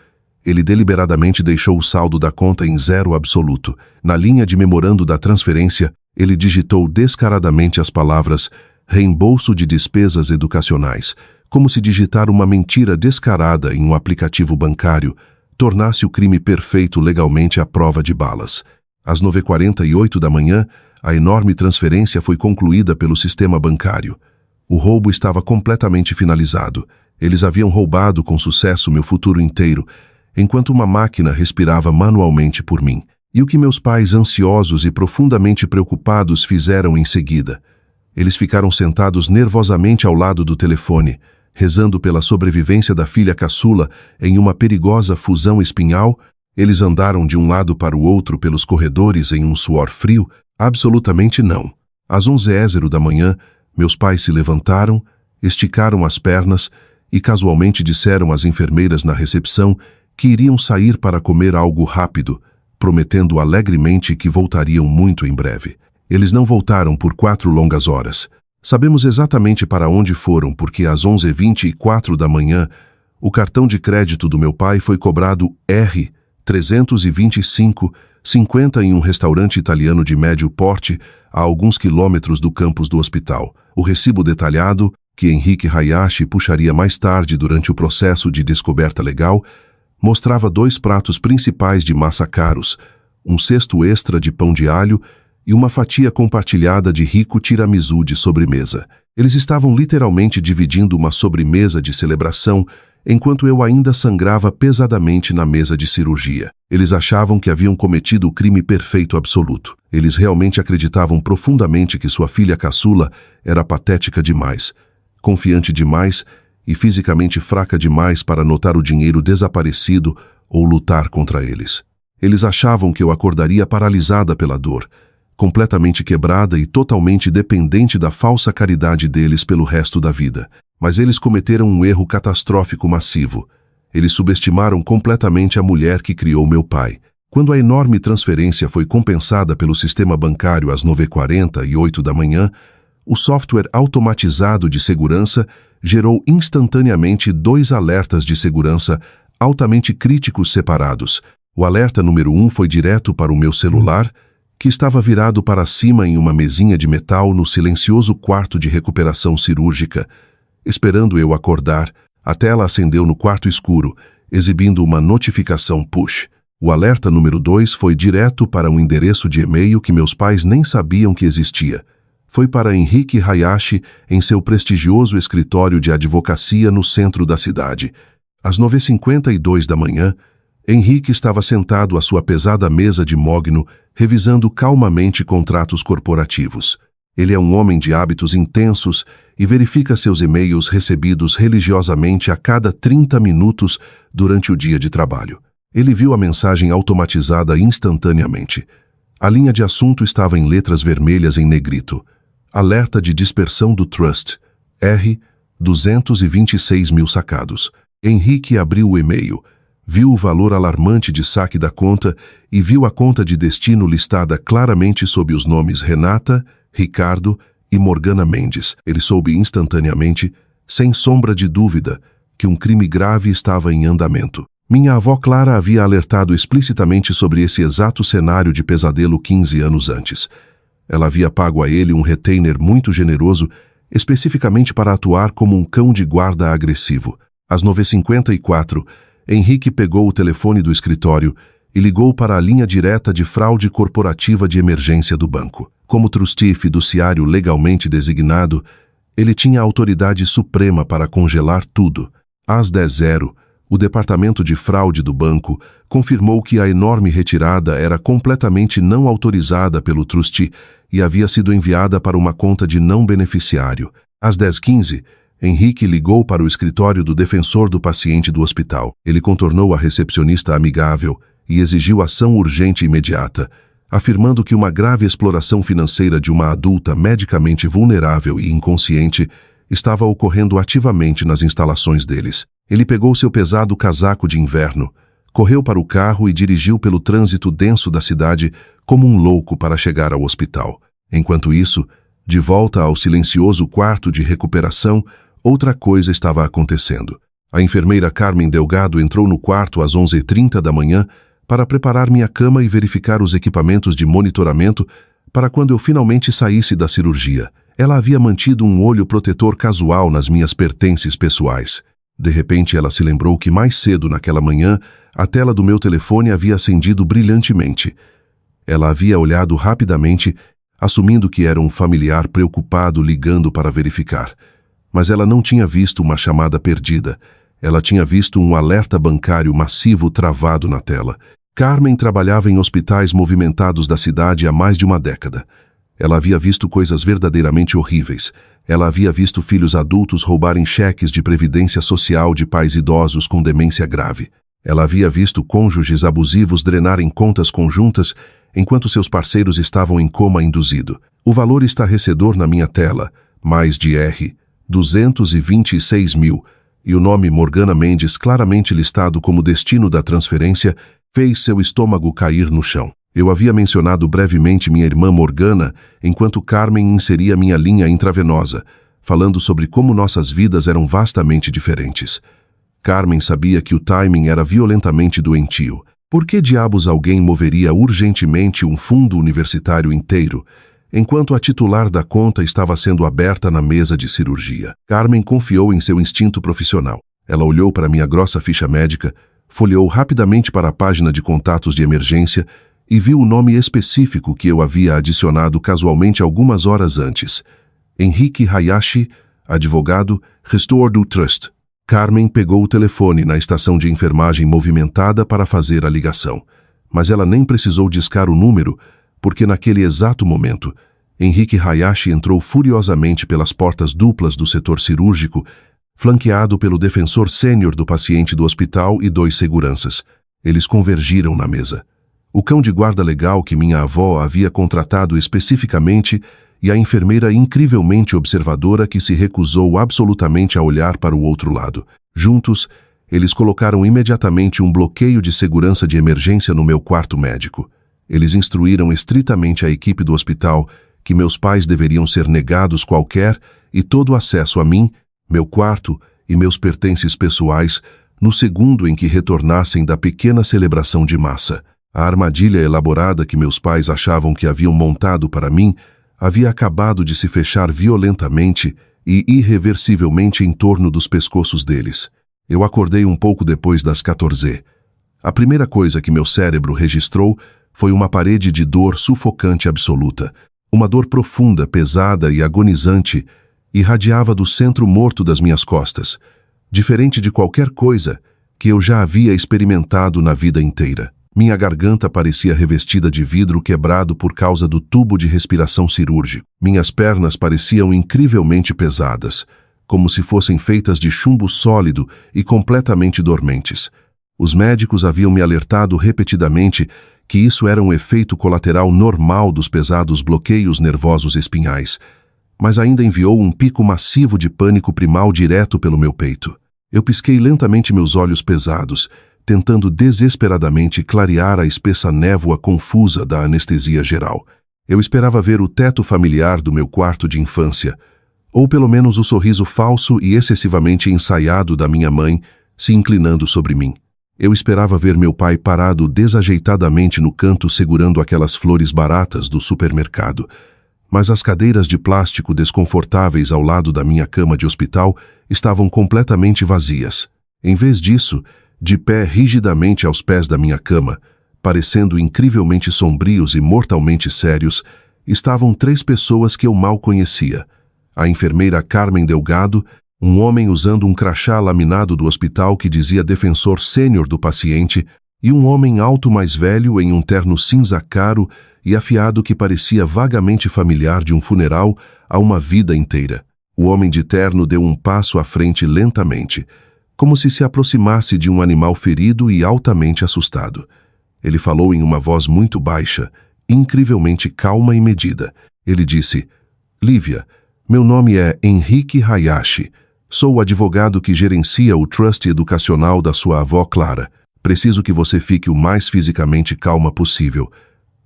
Ele deliberadamente deixou o saldo da conta em zero absoluto. Na linha de memorando da transferência, ele digitou descaradamente as palavras reembolso de despesas educacionais, como se digitar uma mentira descarada em um aplicativo bancário tornasse o crime perfeito legalmente à prova de balas. Às 9h48 da manhã, a enorme transferência foi concluída pelo sistema bancário. O roubo estava completamente finalizado. Eles haviam roubado com sucesso meu futuro inteiro, enquanto uma máquina respirava manualmente por mim. E o que meus pais, ansiosos e profundamente preocupados, fizeram em seguida? Eles ficaram sentados nervosamente ao lado do telefone, rezando pela sobrevivência da filha caçula em uma perigosa fusão espinhal. Eles andaram de um lado para o outro pelos corredores em um suor frio? Absolutamente não. Às 11h da manhã, meus pais se levantaram, esticaram as pernas e casualmente disseram às enfermeiras na recepção que iriam sair para comer algo rápido, prometendo alegremente que voltariam muito em breve. Eles não voltaram por 4 longas horas. Sabemos exatamente para onde foram, porque às 11h24 da manhã, o cartão de crédito do meu pai foi cobrado R$325,50 em um restaurante italiano de médio porte, a alguns quilômetros do campus do hospital. O recibo detalhado, que Henrique Hayashi puxaria mais tarde durante o processo de descoberta legal, mostrava 2 pratos principais de massa caros, um cesto extra de pão de alho e uma fatia compartilhada de rico tiramisu de sobremesa. Eles estavam literalmente dividindo uma sobremesa de celebração, enquanto eu ainda sangrava pesadamente na mesa de cirurgia. Eles achavam que haviam cometido o crime perfeito absoluto. Eles realmente acreditavam profundamente que sua filha caçula era patética demais, confiante demais e fisicamente fraca demais para notar o dinheiro desaparecido ou lutar contra eles. Eles achavam que eu acordaria paralisada pela dor, completamente quebrada e totalmente dependente da falsa caridade deles pelo resto da vida. Mas eles cometeram um erro catastrófico massivo. Eles subestimaram completamente a mulher que criou meu pai. Quando a enorme transferência foi compensada pelo sistema bancário às 9h48 da manhã, o software automatizado de segurança gerou instantaneamente 2 alertas de segurança altamente críticos separados. O alerta número 1 foi direto para o meu celular, que estava virado para cima em uma mesinha de metal no silencioso quarto de recuperação cirúrgica. Esperando eu acordar, a tela acendeu no quarto escuro, exibindo uma notificação push. O alerta número 2 foi direto para um endereço de e-mail que meus pais nem sabiam que existia. Foi para Henrique Hayashi em seu prestigioso escritório de advocacia no centro da cidade. Às 9h52 da manhã, Henrique estava sentado à sua pesada mesa de mogno, revisando calmamente contratos corporativos. Ele é um homem de hábitos intensos e verifica seus e-mails recebidos religiosamente a cada 30 minutos durante o dia de trabalho. Ele viu a mensagem automatizada instantaneamente. A linha de assunto estava em letras vermelhas em negrito. Alerta de dispersão do Trust. R$226.000 sacados. Henrique abriu o e-mail, viu o valor alarmante de saque da conta e viu a conta de destino listada claramente sob os nomes Renata, Ricardo e Morgana Mendes. Ele soube instantaneamente, sem sombra de dúvida, que um crime grave estava em andamento. Minha avó Clara havia alertado explicitamente sobre esse exato cenário de pesadelo 15 anos antes. Ela havia pago a ele um retainer muito generoso, especificamente para atuar como um cão de guarda agressivo. Às 9h54, Henrique pegou o telefone do escritório e ligou para a linha direta de fraude corporativa de emergência do banco. Como trustee fiduciário legalmente designado, ele tinha a autoridade suprema para congelar tudo. Às 10h, o departamento de fraude do banco confirmou que a enorme retirada era completamente não autorizada pelo trustee e havia sido enviada para uma conta de não beneficiário. Às 10h15, Henrique ligou para o escritório do defensor do paciente do hospital. Ele contornou a recepcionista amigável e exigiu ação urgente e imediata, afirmando que uma grave exploração financeira de uma adulta medicamente vulnerável e inconsciente estava ocorrendo ativamente nas instalações deles. Ele pegou seu pesado casaco de inverno, correu para o carro e dirigiu pelo trânsito denso da cidade como um louco para chegar ao hospital. Enquanto isso, de volta ao silencioso quarto de recuperação, outra coisa estava acontecendo. A enfermeira Carmen Delgado entrou no quarto às 11h30 da manhã para preparar minha cama e verificar os equipamentos de monitoramento para quando eu finalmente saísse da cirurgia. Ela havia mantido um olho protetor casual nas minhas pertences pessoais. De repente, ela se lembrou que mais cedo naquela manhã, a tela do meu telefone havia acendido brilhantemente. Ela havia olhado rapidamente, assumindo que era um familiar preocupado ligando para verificar. Mas ela não tinha visto uma chamada perdida. Ela tinha visto um alerta bancário massivo travado na tela. Carmen trabalhava em hospitais movimentados da cidade há mais de uma década. Ela havia visto coisas verdadeiramente horríveis. Ela havia visto filhos adultos roubarem cheques de previdência social de pais idosos com demência grave. Ela havia visto cônjuges abusivos drenarem contas conjuntas enquanto seus parceiros estavam em coma induzido. O valor estarrecedor na minha tela, mais de R$ 226 mil, e o nome Morgana Mendes claramente listado como destino da transferência, fez seu estômago cair no chão. Eu havia mencionado brevemente minha irmã Morgana, enquanto Carmen inseria minha linha intravenosa, falando sobre como nossas vidas eram vastamente diferentes. Carmen sabia que o timing era violentamente doentio. Por que diabos alguém moveria urgentemente um fundo universitário inteiro, enquanto a titular da conta estava sendo aberta na mesa de cirurgia? Carmen confiou em seu instinto profissional. Ela olhou para minha grossa ficha médica, folheou rapidamente para a página de contatos de emergência e viu o nome específico que eu havia adicionado casualmente algumas horas antes. Henrique Hayashi, advogado, gestor do Trust. Carmen pegou o telefone na estação de enfermagem movimentada para fazer a ligação. Mas ela nem precisou discar o número, porque naquele exato momento, Henrique Hayashi entrou furiosamente pelas portas duplas do setor cirúrgico, flanqueado pelo defensor sênior do paciente do hospital e 2 seguranças. Eles convergiram na mesa. O cão de guarda legal que minha avó havia contratado especificamente e a enfermeira incrivelmente observadora que se recusou absolutamente a olhar para o outro lado. Juntos, eles colocaram imediatamente um bloqueio de segurança de emergência no meu quarto médico. Eles instruíram estritamente a equipe do hospital que meus pais deveriam ser negados qualquer e todo acesso a mim, meu quarto e meus pertences pessoais no segundo em que retornassem da pequena celebração de massa. A armadilha elaborada que meus pais achavam que haviam montado para mim havia acabado de se fechar violentamente e irreversivelmente em torno dos pescoços deles. Eu acordei um pouco depois das 14h. A primeira coisa que meu cérebro registrou foi uma parede de dor sufocante absoluta. Uma dor profunda, pesada e agonizante irradiava do centro morto das minhas costas, diferente de qualquer coisa que eu já havia experimentado na vida inteira. Minha garganta parecia revestida de vidro quebrado por causa do tubo de respiração cirúrgico. Minhas pernas pareciam incrivelmente pesadas, como se fossem feitas de chumbo sólido e completamente dormentes. Os médicos haviam me alertado repetidamente que isso era um efeito colateral normal dos pesados bloqueios nervosos espinhais, mas ainda enviou um pico massivo de pânico primal direto pelo meu peito. Eu pisquei lentamente meus olhos pesados, tentando desesperadamente clarear a espessa névoa confusa da anestesia geral. Eu esperava ver o teto familiar do meu quarto de infância, ou pelo menos o sorriso falso e excessivamente ensaiado da minha mãe se inclinando sobre mim. Eu esperava ver meu pai parado desajeitadamente no canto segurando aquelas flores baratas do supermercado, mas as cadeiras de plástico desconfortáveis ao lado da minha cama de hospital estavam completamente vazias. Em vez disso, de pé rigidamente aos pés da minha cama, parecendo incrivelmente sombrios e mortalmente sérios, estavam 3 pessoas que eu mal conhecia. A enfermeira Carmen Delgado, um homem usando um crachá laminado do hospital que dizia defensor sênior do paciente, e um homem alto mais velho em um terno cinza caro e afiado que parecia vagamente familiar de um funeral a uma vida inteira. O homem de terno deu um passo à frente lentamente, como se aproximasse de um animal ferido e altamente assustado. Ele falou em uma voz muito baixa, incrivelmente calma e medida. Ele disse: Lívia, meu nome é Henrique Hayashi. Sou o advogado que gerencia o trust educacional da sua avó Clara. Preciso que você fique o mais fisicamente calma possível,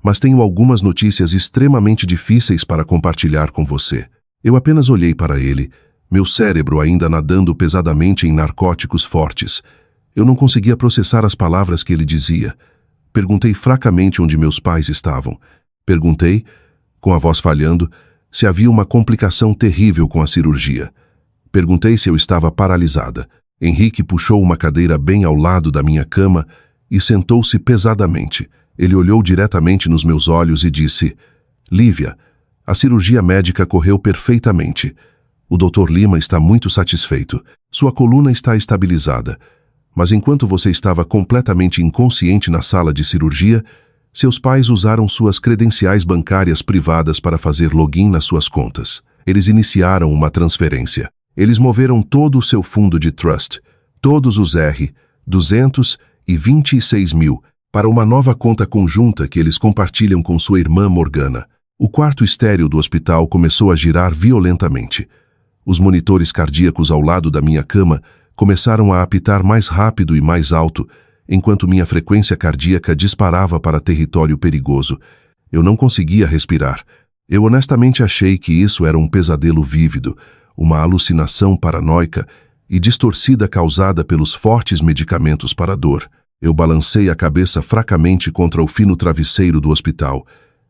mas tenho algumas notícias extremamente difíceis para compartilhar com você. Eu apenas olhei para ele, meu cérebro ainda nadando pesadamente em narcóticos fortes. Eu não conseguia processar as palavras que ele dizia. Perguntei fracamente onde meus pais estavam. Perguntei, com a voz falhando, se havia uma complicação terrível com a cirurgia. Perguntei se eu estava paralisada. Henrique puxou uma cadeira bem ao lado da minha cama e sentou-se pesadamente. Ele olhou diretamente nos meus olhos e disse: Lívia, a cirurgia médica correu perfeitamente. O Dr. Lima está muito satisfeito. Sua coluna está estabilizada. Mas enquanto você estava completamente inconsciente na sala de cirurgia, seus pais usaram suas credenciais bancárias privadas para fazer login nas suas contas. Eles iniciaram uma transferência. Eles moveram todo o seu fundo de trust, todos os R$226 mil, para uma nova conta conjunta que eles compartilham com sua irmã Morgana. O quarto estéril do hospital começou a girar violentamente. Os monitores cardíacos ao lado da minha cama começaram a apitar mais rápido e mais alto, enquanto minha frequência cardíaca disparava para território perigoso. Eu não conseguia respirar. Eu honestamente achei que isso era um pesadelo vívido, uma alucinação paranoica e distorcida causada pelos fortes medicamentos para a dor. Eu balancei a cabeça fracamente contra o fino travesseiro do hospital.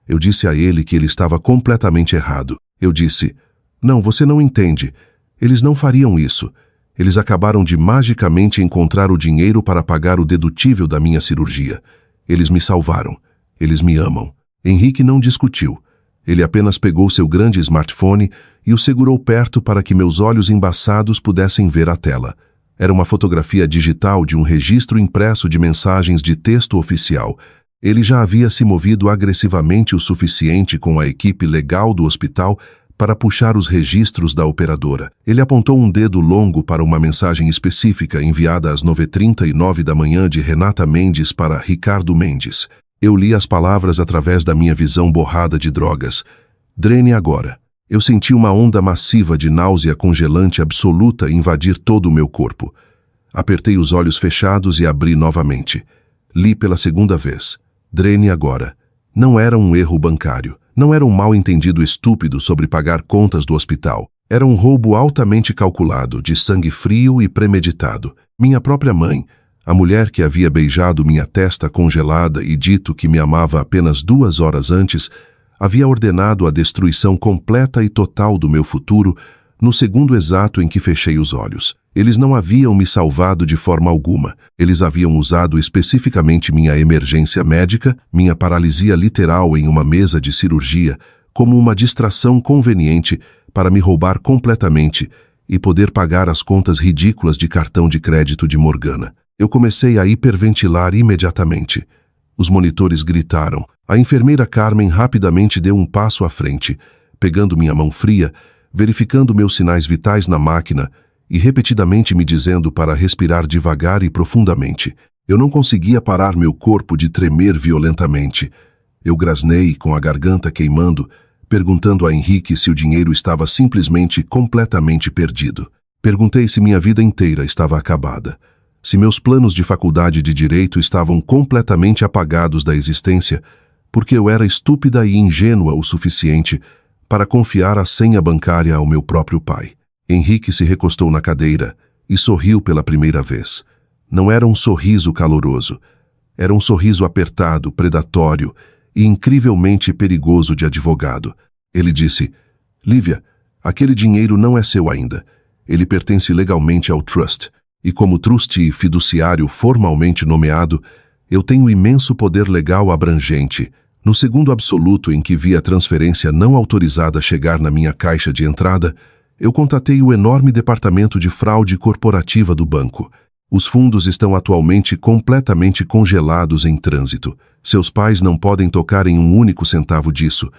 Eu disse a ele que ele estava completamente errado. Eu disse: Não, você não entende. Eles não fariam isso. Eles acabaram de magicamente encontrar o dinheiro para pagar o dedutível da minha cirurgia. Eles me salvaram. Eles me amam. Henrique não discutiu. Ele apenas pegou seu grande smartphone e o segurou perto para que meus olhos embaçados pudessem ver a tela. Era uma fotografia digital de um registro impresso de mensagens de texto oficial. Ele já havia se movido agressivamente o suficiente com a equipe legal do hospital para puxar os registros da operadora. Ele apontou um dedo longo para uma mensagem específica enviada às 9h39 da manhã de Renata Mendes para Ricardo Mendes. Eu li as palavras através da minha visão borrada de drogas. Drene agora. Eu senti uma onda massiva de náusea congelante absoluta invadir todo o meu corpo. Apertei os olhos fechados e abri novamente. Li pela segunda vez. Drene agora. Não era um erro bancário. Não era um mal-entendido estúpido sobre pagar contas do hospital. Era um roubo altamente calculado, de sangue frio e premeditado. Minha própria mãe, a mulher que havia beijado minha testa congelada e dito que me amava apenas 2 horas antes, havia ordenado a destruição completa e total do meu futuro no segundo exato em que fechei os olhos. Eles não haviam me salvado de forma alguma. Eles haviam usado especificamente minha emergência médica, minha paralisia literal em uma mesa de cirurgia, como uma distração conveniente para me roubar completamente e poder pagar as contas ridículas de cartão de crédito de Morgana. Eu comecei a hiperventilar imediatamente. Os monitores gritaram. A enfermeira Carmen rapidamente deu um passo à frente, pegando minha mão fria, verificando meus sinais vitais na máquina e repetidamente me dizendo para respirar devagar e profundamente. Eu não conseguia parar meu corpo de tremer violentamente. Eu grasnei, com a garganta queimando, perguntando a Henrique se o dinheiro estava simplesmente completamente perdido. Perguntei se minha vida inteira estava acabada. Se meus planos de faculdade de Direito estavam completamente apagados da existência, porque eu era estúpida e ingênua o suficiente para confiar a senha bancária ao meu próprio pai. Henrique se recostou na cadeira e sorriu pela primeira vez. Não era um sorriso caloroso. Era um sorriso apertado, predatório e incrivelmente perigoso de advogado. Ele disse: Lívia, aquele dinheiro não é seu ainda. Ele pertence legalmente ao trust. E como trustee fiduciário formalmente nomeado, eu tenho imenso poder legal abrangente. No segundo absoluto em que vi a transferência não autorizada chegar na minha caixa de entrada, eu contatei o enorme departamento de fraude corporativa do banco. Os fundos estão atualmente completamente congelados em trânsito. Seus pais não podem tocar em um único centavo disso,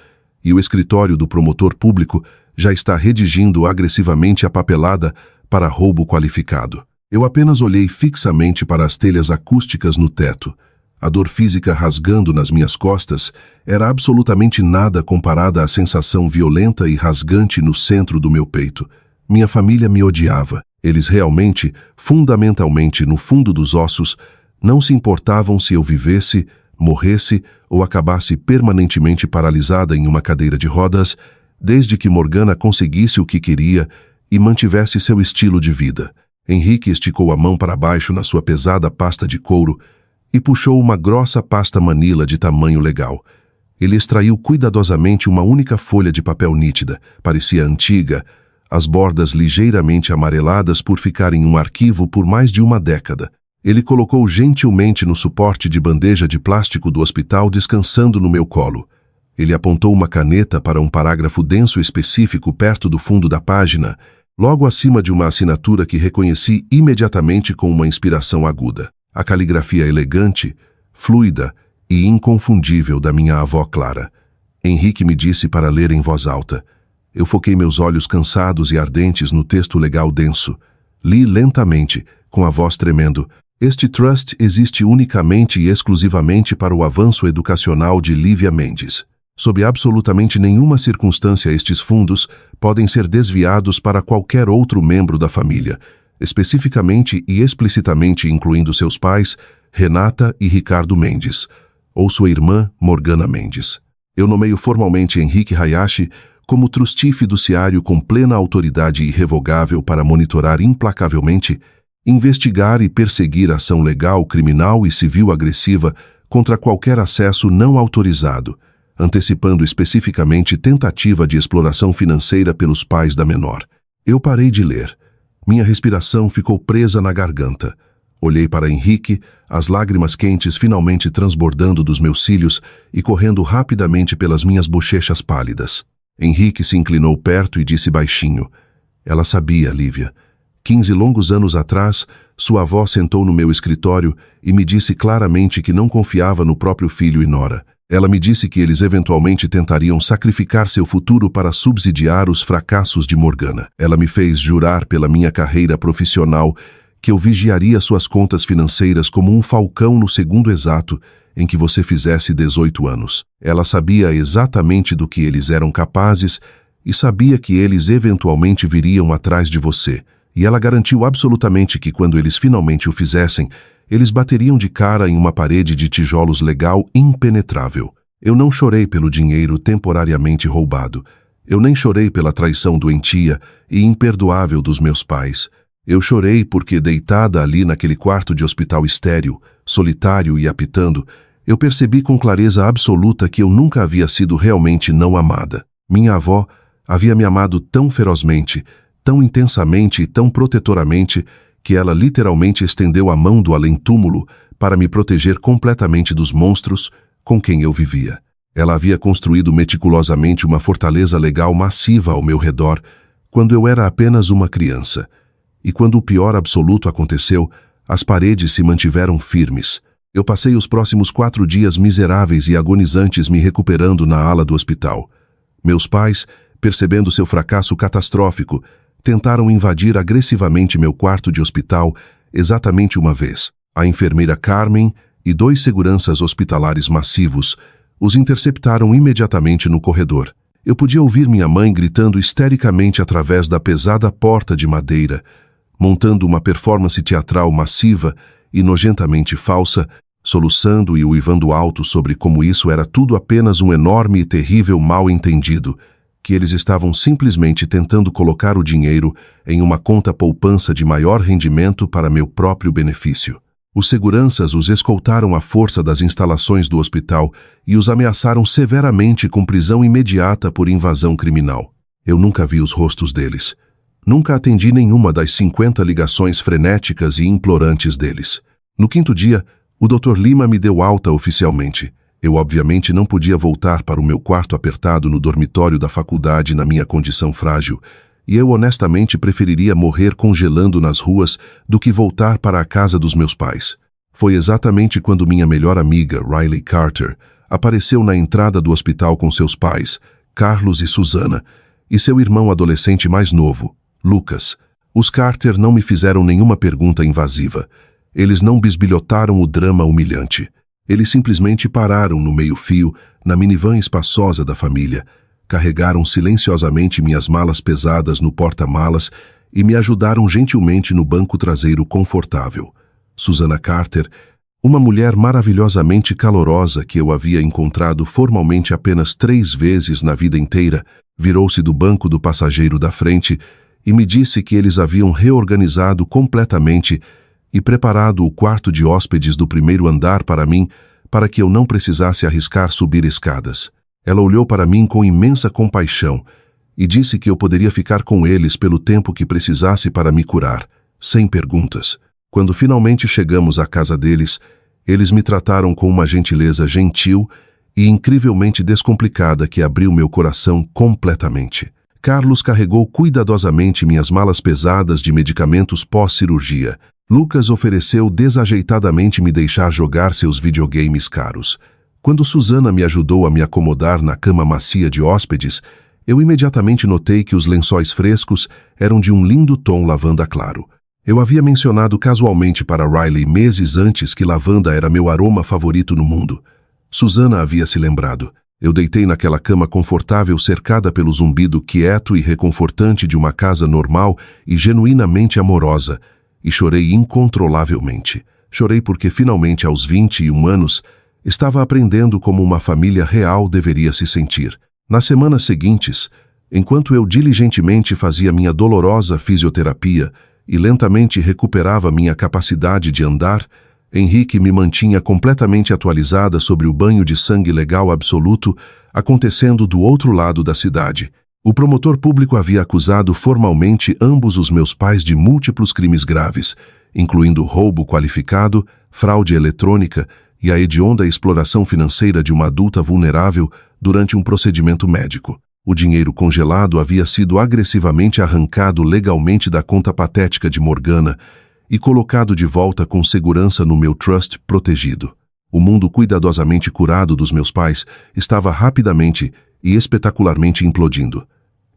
e o escritório do promotor público já está redigindo agressivamente a papelada para roubo qualificado. Eu apenas olhei fixamente para as telhas acústicas no teto. A dor física rasgando nas minhas costas era absolutamente nada comparada à sensação violenta e rasgante no centro do meu peito. Minha família me odiava. Eles realmente, fundamentalmente no fundo dos ossos, não se importavam se eu vivesse, morresse ou acabasse permanentemente paralisada em uma cadeira de rodas, desde que Morgana conseguisse o que queria e mantivesse seu estilo de vida. Henrique esticou a mão para baixo na sua pesada pasta de couro e puxou uma grossa pasta manila de tamanho legal. Ele extraiu cuidadosamente uma única folha de papel nítida, parecia antiga, as bordas ligeiramente amareladas por ficar em um arquivo por mais de uma década. Ele colocou gentilmente no suporte de bandeja de plástico do hospital, descansando no meu colo. Ele apontou uma caneta para um parágrafo denso específico perto do fundo da página, logo acima de uma assinatura que reconheci imediatamente com uma inspiração aguda. A caligrafia elegante, fluida e inconfundível da minha avó Clara. Henrique me disse para ler em voz alta. Eu foquei meus olhos cansados e ardentes no texto legal denso. Li lentamente, com a voz tremendo. Este trust existe unicamente e exclusivamente para o avanço educacional de Lívia Mendes. Sob absolutamente nenhuma circunstância estes fundos podem ser desviados para qualquer outro membro da família, especificamente e explicitamente incluindo seus pais, Renata e Ricardo Mendes, ou sua irmã, Morgana Mendes. Eu nomeio formalmente Henrique Hayashi como trustee fiduciário com plena autoridade irrevogável para monitorar implacavelmente, investigar e perseguir ação legal, criminal e civil agressiva contra qualquer acesso não autorizado, antecipando especificamente tentativa de exploração financeira pelos pais da menor. Eu parei de ler. Minha respiração ficou presa na garganta. Olhei para Henrique, as lágrimas quentes finalmente transbordando dos meus cílios e correndo rapidamente pelas minhas bochechas pálidas. Henrique se inclinou perto e disse baixinho. Ela sabia, Lívia. 15 longos anos atrás, sua avó sentou no meu escritório e me disse claramente que não confiava no próprio filho e nora. Ela me disse que eles eventualmente tentariam sacrificar seu futuro para subsidiar os fracassos de Morgana. Ela me fez jurar pela minha carreira profissional que eu vigiaria suas contas financeiras como um falcão no segundo exato em que você fizesse 18 anos. Ela sabia exatamente do que eles eram capazes e sabia que eles eventualmente viriam atrás de você. E ela garantiu absolutamente que quando eles finalmente o fizessem, eles bateriam de cara em uma parede de tijolos legal impenetrável. Eu não chorei pelo dinheiro temporariamente roubado. Eu nem chorei pela traição doentia e imperdoável dos meus pais. Eu chorei porque, deitada ali naquele quarto de hospital estéril, solitário e apitando, eu percebi com clareza absoluta que eu nunca havia sido realmente não amada. Minha avó havia me amado tão ferozmente, tão intensamente e tão protetoramente, que ela literalmente estendeu a mão do além-túmulo para me proteger completamente dos monstros com quem eu vivia. Ela havia construído meticulosamente uma fortaleza legal massiva ao meu redor quando eu era apenas uma criança. E quando o pior absoluto aconteceu, as paredes se mantiveram firmes. Eu passei os próximos 4 dias miseráveis e agonizantes me recuperando na ala do hospital. Meus pais, percebendo seu fracasso catastrófico, tentaram invadir agressivamente meu quarto de hospital exatamente uma vez. A enfermeira Carmen e 2 seguranças hospitalares massivos os interceptaram imediatamente no corredor. Eu podia ouvir minha mãe gritando histericamente através da pesada porta de madeira, montando uma performance teatral massiva e nojentamente falsa, soluçando e uivando alto sobre como isso era tudo apenas um enorme e terrível mal-entendido, que eles estavam simplesmente tentando colocar o dinheiro em uma conta poupança de maior rendimento para meu próprio benefício. Os seguranças os escoltaram à força das instalações do hospital e os ameaçaram severamente com prisão imediata por invasão criminal. Eu nunca vi os rostos deles. Nunca atendi nenhuma das 50 ligações frenéticas e implorantes deles. No 5º dia, o Dr. Lima me deu alta oficialmente. Eu obviamente não podia voltar para o meu quarto apertado no dormitório da faculdade na minha condição frágil, e eu honestamente preferiria morrer congelando nas ruas do que voltar para a casa dos meus pais. Foi exatamente quando minha melhor amiga, Riley Carter, apareceu na entrada do hospital com seus pais, Carlos e Susana, e seu irmão adolescente mais novo, Lucas. Os Carter não me fizeram nenhuma pergunta invasiva. Eles não bisbilhotaram o drama humilhante. Eles simplesmente pararam no meio-fio, na minivan espaçosa da família, carregaram silenciosamente minhas malas pesadas no porta-malas e me ajudaram gentilmente no banco traseiro confortável. Susana Carter, uma mulher maravilhosamente calorosa que eu havia encontrado formalmente apenas 3 vezes na vida inteira, virou-se do banco do passageiro da frente e me disse que eles haviam reorganizado completamente e preparado o quarto de hóspedes do primeiro andar para mim, para que eu não precisasse arriscar subir escadas. Ela olhou para mim com imensa compaixão e disse que eu poderia ficar com eles pelo tempo que precisasse para me curar, sem perguntas. Quando finalmente chegamos à casa deles, eles me trataram com uma gentileza gentil e incrivelmente descomplicada que abriu meu coração completamente. Carlos carregou cuidadosamente minhas malas pesadas de medicamentos pós-cirurgia. Lucas ofereceu desajeitadamente me deixar jogar seus videogames caros. Quando Susana me ajudou a me acomodar na cama macia de hóspedes, eu imediatamente notei que os lençóis frescos eram de um lindo tom lavanda claro. Eu havia mencionado casualmente para Riley meses antes que lavanda era meu aroma favorito no mundo. Susana havia se lembrado. Eu deitei naquela cama confortável cercada pelo zumbido quieto e reconfortante de uma casa normal e genuinamente amorosa, e chorei incontrolavelmente. Chorei porque finalmente aos 21 anos estava aprendendo como uma família real deveria se sentir. Nas semanas seguintes, enquanto eu diligentemente fazia minha dolorosa fisioterapia e lentamente recuperava minha capacidade de andar, Henrique me mantinha completamente atualizada sobre o banho de sangue legal absoluto acontecendo do outro lado da cidade. O promotor público havia acusado formalmente ambos os meus pais de múltiplos crimes graves, incluindo roubo qualificado, fraude eletrônica e a hedionda exploração financeira de uma adulta vulnerável durante um procedimento médico. O dinheiro congelado havia sido agressivamente arrancado legalmente da conta patética de Morgana e colocado de volta com segurança no meu trust protegido. O mundo cuidadosamente curado dos meus pais estava rapidamente e espetacularmente implodindo.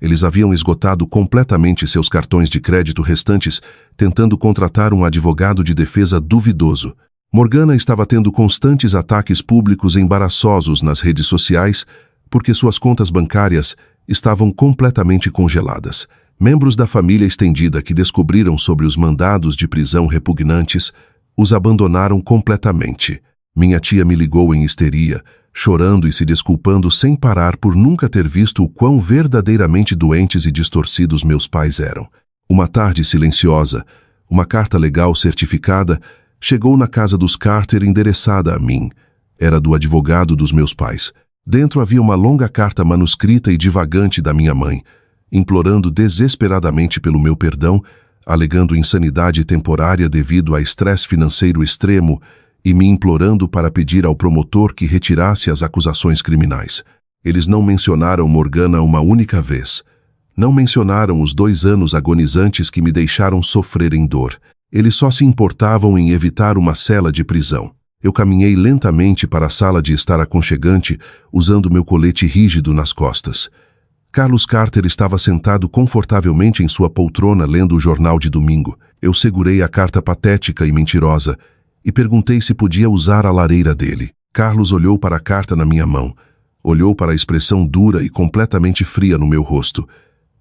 Eles haviam esgotado completamente seus cartões de crédito restantes, tentando contratar um advogado de defesa duvidoso. Morgana estava tendo constantes ataques públicos embaraçosos nas redes sociais porque suas contas bancárias estavam completamente congeladas. Membros da família estendida que descobriram sobre os mandados de prisão repugnantes os abandonaram completamente. Minha tia me ligou em histeria, chorando e se desculpando sem parar por nunca ter visto o quão verdadeiramente doentes e distorcidos meus pais eram. Uma tarde silenciosa, uma carta legal certificada chegou na casa dos Carter endereçada a mim. Era do advogado dos meus pais. Dentro havia uma longa carta manuscrita e divagante da minha mãe, implorando desesperadamente pelo meu perdão, alegando insanidade temporária devido a estresse financeiro extremo e me implorando para pedir ao promotor que retirasse as acusações criminais. Eles não mencionaram Morgana uma única vez. Não mencionaram os 2 anos agonizantes que me deixaram sofrer em dor. Eles só se importavam em evitar uma cela de prisão. Eu caminhei lentamente para a sala de estar aconchegante, usando meu colete rígido nas costas. Carlos Carter estava sentado confortavelmente em sua poltrona lendo o jornal de domingo. Eu segurei a carta patética e mentirosa e perguntei se podia usar a lareira dele. Carlos olhou para a carta na minha mão, olhou para a expressão dura e completamente fria no meu rosto.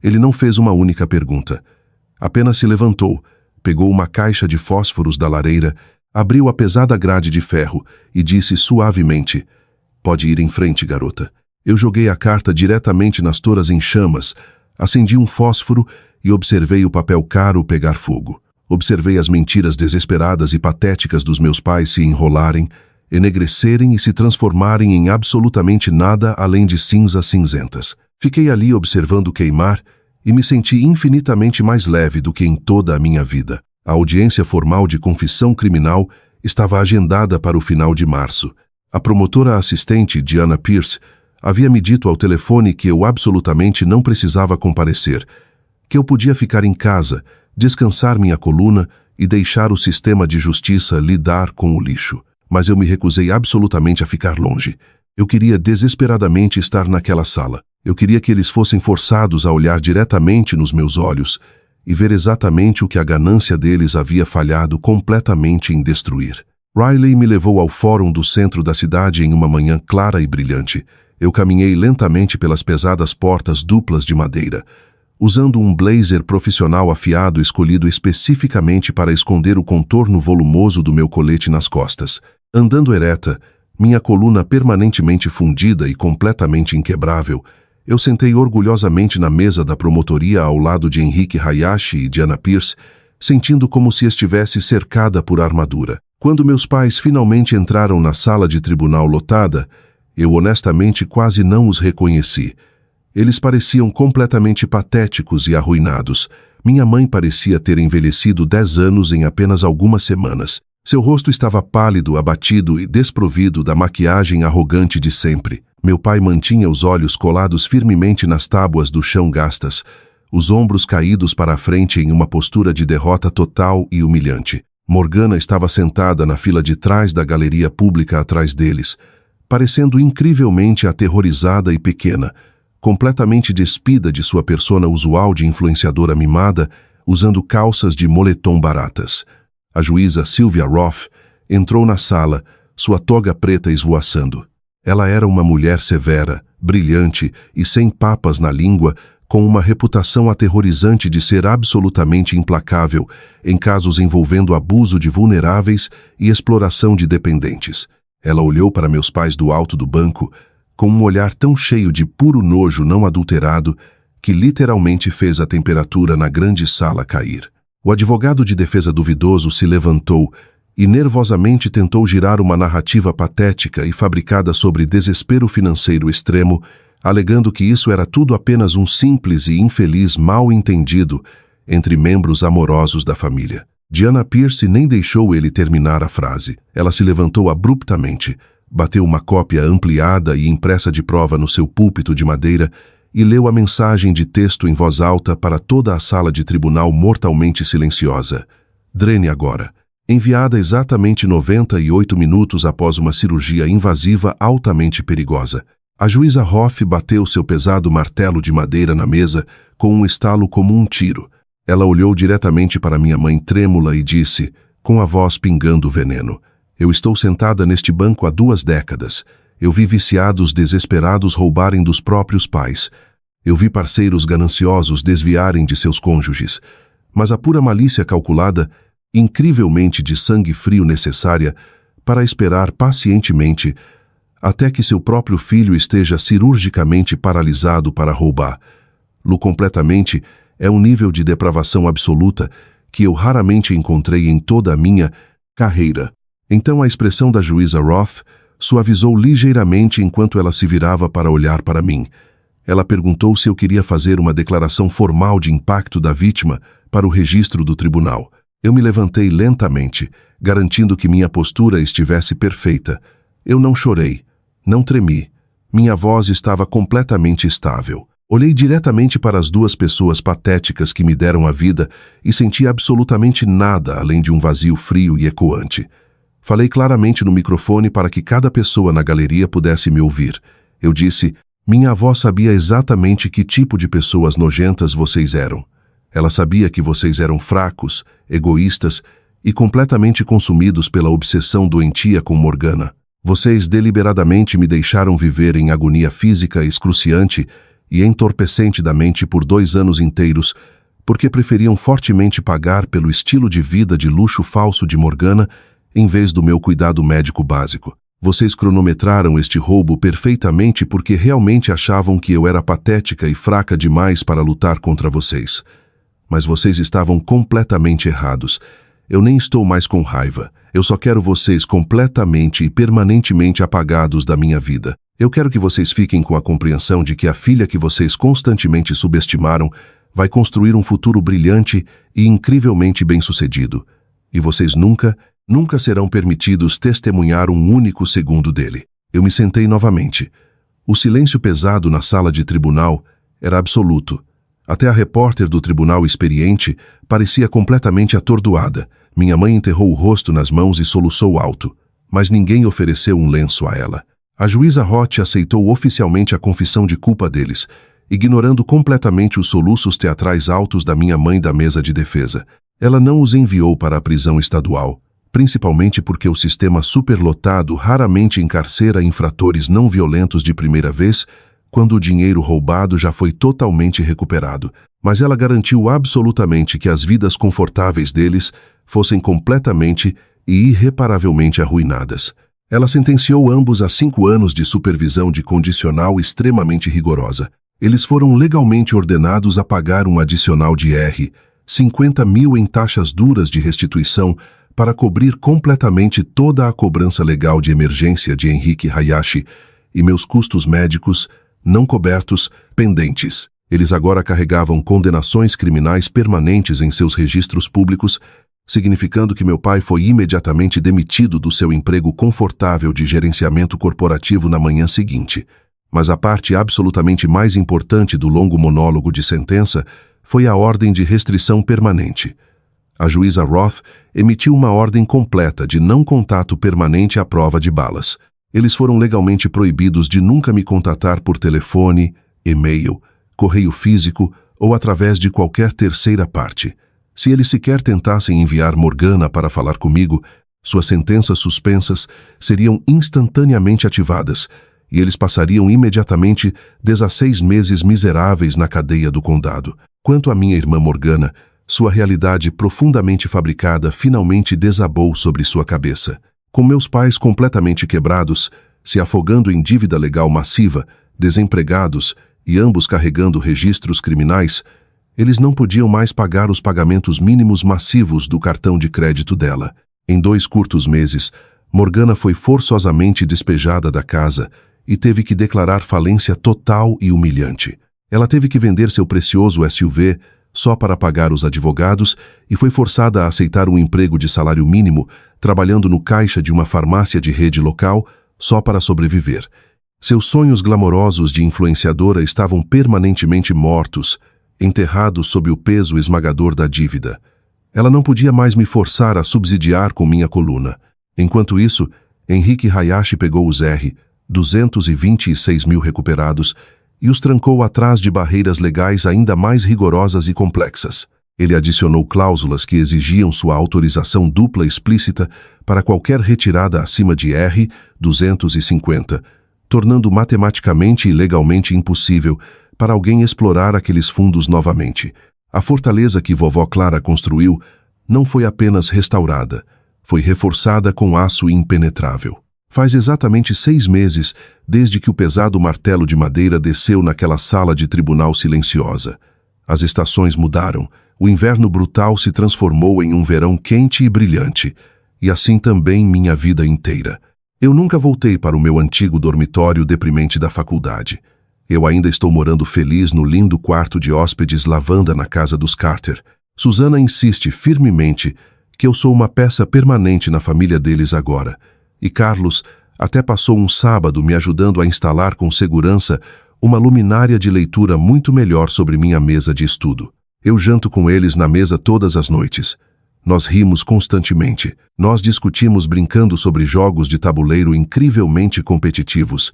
Ele não fez uma única pergunta. Apenas se levantou, pegou uma caixa de fósforos da lareira, abriu a pesada grade de ferro e disse suavemente: "Pode ir em frente, garota." Eu joguei a carta diretamente nas toras em chamas, acendi um fósforo e observei o papel caro pegar fogo. Observei as mentiras desesperadas e patéticas dos meus pais se enrolarem, enegrecerem e se transformarem em absolutamente nada além de cinzas cinzentas. Fiquei ali observando queimar e me senti infinitamente mais leve do que em toda a minha vida. A audiência formal de confissão criminal estava agendada para o final de março. A promotora assistente, Diana Pierce, havia me dito ao telefone que eu absolutamente não precisava comparecer, que eu podia ficar em casa, descansar minha coluna e deixar o sistema de justiça lidar com o lixo. Mas eu me recusei absolutamente a ficar longe. Eu queria desesperadamente estar naquela sala. Eu queria que eles fossem forçados a olhar diretamente nos meus olhos e ver exatamente o que a ganância deles havia falhado completamente em destruir. Riley me levou ao fórum do centro da cidade em uma manhã clara e brilhante. Eu caminhei lentamente pelas pesadas portas duplas de madeira, usando um blazer profissional afiado escolhido especificamente para esconder o contorno volumoso do meu colete nas costas. Andando ereta, minha coluna permanentemente fundida e completamente inquebrável, eu sentei orgulhosamente na mesa da promotoria ao lado de Henrique Hayashi e Diana Pierce, sentindo como se estivesse cercada por armadura. Quando meus pais finalmente entraram na sala de tribunal lotada, eu honestamente quase não os reconheci. Eles pareciam completamente patéticos e arruinados. Minha mãe parecia ter envelhecido 10 anos em apenas algumas semanas. Seu rosto estava pálido, abatido e desprovido da maquiagem arrogante de sempre. Meu pai mantinha os olhos colados firmemente nas tábuas do chão gastas, os ombros caídos para a frente em uma postura de derrota total e humilhante. Morgana estava sentada na fila de trás da galeria pública atrás deles, parecendo incrivelmente aterrorizada e pequena, completamente despida de sua persona usual de influenciadora mimada, usando calças de moletom baratas. A juíza Sylvia Roth entrou na sala, sua toga preta esvoaçando. Ela era uma mulher severa, brilhante e sem papas na língua, com uma reputação aterrorizante de ser absolutamente implacável em casos envolvendo abuso de vulneráveis e exploração de dependentes. Ela olhou para meus pais do alto do banco, com um olhar tão cheio de puro nojo não adulterado que literalmente fez a temperatura na grande sala cair. O advogado de defesa duvidoso se levantou e nervosamente tentou girar uma narrativa patética e fabricada sobre desespero financeiro extremo, alegando que isso era tudo apenas um simples e infeliz mal-entendido entre membros amorosos da família. Diana Pierce nem deixou ele terminar a frase. Ela se levantou abruptamente, bateu uma cópia ampliada e impressa de prova no seu púlpito de madeira e leu a mensagem de texto em voz alta para toda a sala de tribunal mortalmente silenciosa. Drene agora. Enviada exatamente 98 minutos após uma cirurgia invasiva altamente perigosa. A juíza Roth bateu seu pesado martelo de madeira na mesa com um estalo como um tiro. Ela olhou diretamente para minha mãe trêmula e disse, com a voz pingando veneno: "Eu estou sentada neste banco há 2 décadas. Eu vi viciados desesperados roubarem dos próprios pais. Eu vi parceiros gananciosos desviarem de seus cônjuges. Mas a pura malícia calculada, incrivelmente de sangue frio necessária, para esperar pacientemente até que seu próprio filho esteja cirurgicamente paralisado para roubar. Lo completamente é um nível de depravação absoluta que eu raramente encontrei em toda a minha carreira." Então a expressão da juíza Roth suavizou ligeiramente enquanto ela se virava para olhar para mim. Ela perguntou se eu queria fazer uma declaração formal de impacto da vítima para o registro do tribunal. Eu me levantei lentamente, garantindo que minha postura estivesse perfeita. Eu não chorei, não tremi. Minha voz estava completamente estável. Olhei diretamente para as 2 pessoas patéticas que me deram a vida e senti absolutamente nada além de um vazio frio e ecoante. Falei claramente no microfone para que cada pessoa na galeria pudesse me ouvir. Eu disse: "Minha avó sabia exatamente que tipo de pessoas nojentas vocês eram. Ela sabia que vocês eram fracos, egoístas e completamente consumidos pela obsessão doentia com Morgana. Vocês deliberadamente me deixaram viver em agonia física excruciante e entorpecente da mente por 2 anos inteiros, porque preferiam fortemente pagar pelo estilo de vida de luxo falso de Morgana em vez do meu cuidado médico básico. Vocês cronometraram este roubo perfeitamente porque realmente achavam que eu era patética e fraca demais para lutar contra vocês. Mas vocês estavam completamente errados. Eu nem estou mais com raiva. Eu só quero vocês completamente e permanentemente apagados da minha vida. Eu quero que vocês fiquem com a compreensão de que a filha que vocês constantemente subestimaram vai construir um futuro brilhante e incrivelmente bem-sucedido. E vocês nunca serão permitidos testemunhar um único segundo dele." Eu me sentei novamente. O silêncio pesado na sala de tribunal era absoluto. Até a repórter do tribunal experiente parecia completamente atordoada. Minha mãe enterrou o rosto nas mãos e soluçou alto, mas ninguém ofereceu um lenço a ela. A juíza Roth aceitou oficialmente a confissão de culpa deles, ignorando completamente os soluços teatrais altos da minha mãe da mesa de defesa. Ela não os enviou para a prisão estadual, principalmente porque o sistema superlotado raramente encarcera infratores não violentos de primeira vez, quando o dinheiro roubado já foi totalmente recuperado. Mas ela garantiu absolutamente que as vidas confortáveis deles fossem completamente e irreparavelmente arruinadas. Ela sentenciou ambos a 5 anos de supervisão de condicional extremamente rigorosa. Eles foram legalmente ordenados a pagar um adicional de R$ 50 mil em taxas duras de restituição para cobrir completamente toda a cobrança legal de emergência de Henrique Hayashi e meus custos médicos não cobertos pendentes. Eles agora carregavam condenações criminais permanentes em seus registros públicos, significando que meu pai foi imediatamente demitido do seu emprego confortável de gerenciamento corporativo na manhã seguinte. Mas a parte absolutamente mais importante do longo monólogo de sentença foi a ordem de restrição permanente. A juíza Roth emitiu uma ordem completa de não contato permanente à prova de balas. Eles foram legalmente proibidos de nunca me contatar por telefone, e-mail, correio físico ou através de qualquer terceira parte. Se eles sequer tentassem enviar Morgana para falar comigo, suas sentenças suspensas seriam instantaneamente ativadas e eles passariam imediatamente 16 meses miseráveis na cadeia do condado. Quanto à minha irmã Morgana, sua realidade profundamente fabricada finalmente desabou sobre sua cabeça. Com meus pais completamente quebrados, se afogando em dívida legal massiva, desempregados e ambos carregando registros criminais, eles não podiam mais pagar os pagamentos mínimos massivos do cartão de crédito dela. Em 2 curtos meses, Morgana foi forçosamente despejada da casa e teve que declarar falência total e humilhante. Ela teve que vender seu precioso SUV só para pagar os advogados e foi forçada a aceitar um emprego de salário mínimo, trabalhando no caixa de uma farmácia de rede local só para sobreviver. Seus sonhos glamourosos de influenciadora estavam permanentemente mortos, enterrados sob o peso esmagador da dívida. Ela não podia mais me forçar a subsidiar com minha coluna. Enquanto isso, Henrique Hayashi pegou os R$ 226 mil recuperados e os trancou atrás de barreiras legais ainda mais rigorosas e complexas. Ele adicionou cláusulas que exigiam sua autorização dupla explícita para qualquer retirada acima de R$ 250, tornando matematicamente e legalmente impossível para alguém explorar aqueles fundos novamente. A fortaleza que vovó Clara construiu não foi apenas restaurada, foi reforçada com aço impenetrável. Faz exatamente 6 meses desde que o pesado martelo de madeira desceu naquela sala de tribunal silenciosa. As estações mudaram, o inverno brutal se transformou em um verão quente e brilhante, e assim também minha vida inteira. Eu nunca voltei para o meu antigo dormitório deprimente da faculdade. Eu ainda estou morando feliz no lindo quarto de hóspedes lavanda na casa dos Carter. Susana insiste firmemente que eu sou uma peça permanente na família deles agora. E Carlos até passou um sábado me ajudando a instalar com segurança uma luminária de leitura muito melhor sobre minha mesa de estudo. Eu janto com eles na mesa todas as noites. Nós rimos constantemente. Nós discutimos brincando sobre jogos de tabuleiro incrivelmente competitivos.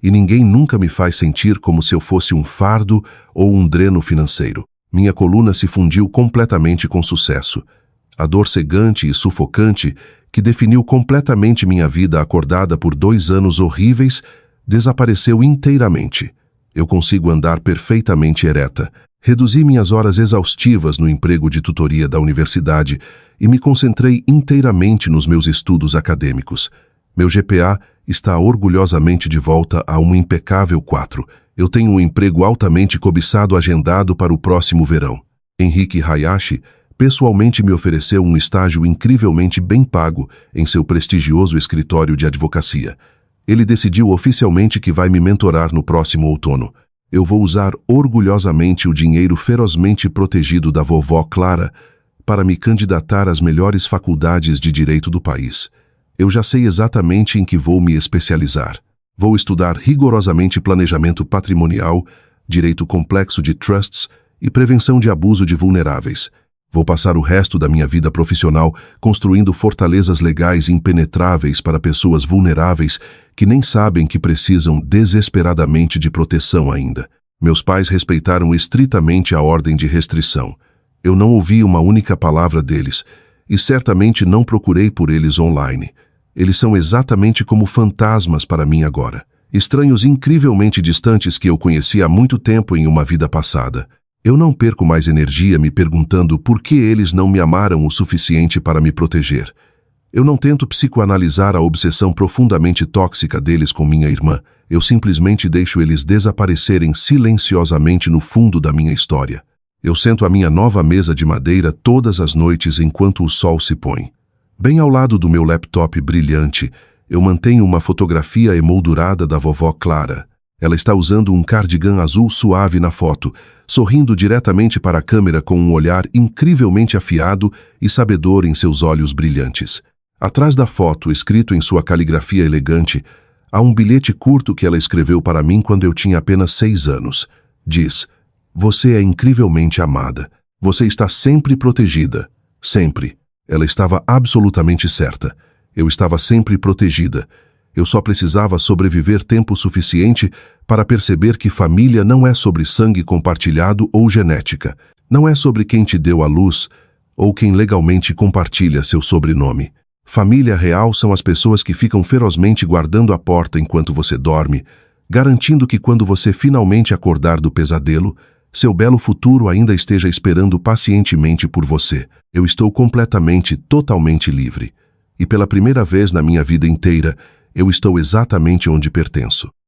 E ninguém nunca me faz sentir como se eu fosse um fardo ou um dreno financeiro. Minha coluna se fundiu completamente com sucesso. A dor cegante e sufocante que definiu completamente minha vida acordada por 2 anos horríveis desapareceu inteiramente. Eu consigo andar perfeitamente ereta. Reduzi minhas horas exaustivas no emprego de tutoria da universidade e me concentrei inteiramente nos meus estudos acadêmicos. Meu GPA está orgulhosamente de volta a um impecável 4. Eu tenho um emprego altamente cobiçado agendado para o próximo verão. Henrique Hayashi pessoalmente me ofereceu um estágio incrivelmente bem pago em seu prestigioso escritório de advocacia. Ele decidiu oficialmente que vai me mentorar no próximo outono. Eu vou usar orgulhosamente o dinheiro ferozmente protegido da vovó Clara para me candidatar às melhores faculdades de direito do país. Eu já sei exatamente em que vou me especializar. Vou estudar rigorosamente planejamento patrimonial, direito complexo de trusts e prevenção de abuso de vulneráveis. Vou passar o resto da minha vida profissional construindo fortalezas legais impenetráveis para pessoas vulneráveis que nem sabem que precisam desesperadamente de proteção ainda. Meus pais respeitaram estritamente a ordem de restrição. Eu não ouvi uma única palavra deles e certamente não procurei por eles online. Eles são exatamente como fantasmas para mim agora. Estranhos incrivelmente distantes que eu conheci há muito tempo em uma vida passada. Eu não perco mais energia me perguntando por que eles não me amaram o suficiente para me proteger. Eu não tento psicoanalisar a obsessão profundamente tóxica deles com minha irmã. Eu simplesmente deixo eles desaparecerem silenciosamente no fundo da minha história. Eu sento à minha nova mesa de madeira todas as noites enquanto o sol se põe. Bem ao lado do meu laptop brilhante, eu mantenho uma fotografia emoldurada da vovó Clara. Ela está usando um cardigan azul suave na foto, sorrindo diretamente para a câmera com um olhar incrivelmente afiado e sabedor em seus olhos brilhantes. Atrás da foto, escrito em sua caligrafia elegante, há um bilhete curto que ela escreveu para mim quando eu tinha apenas 6 anos. Diz: "Você é incrivelmente amada. Você está sempre protegida. Sempre." Ela estava absolutamente certa. Eu estava sempre protegida. Eu só precisava sobreviver tempo suficiente para perceber que família não é sobre sangue compartilhado ou genética. Não é sobre quem te deu à luz ou quem legalmente compartilha seu sobrenome. Família real são as pessoas que ficam ferozmente guardando a porta enquanto você dorme, garantindo que quando você finalmente acordar do pesadelo, seu belo futuro ainda esteja esperando pacientemente por você. Eu estou completamente, totalmente livre. E pela primeira vez na minha vida inteira, eu estou exatamente onde pertenço.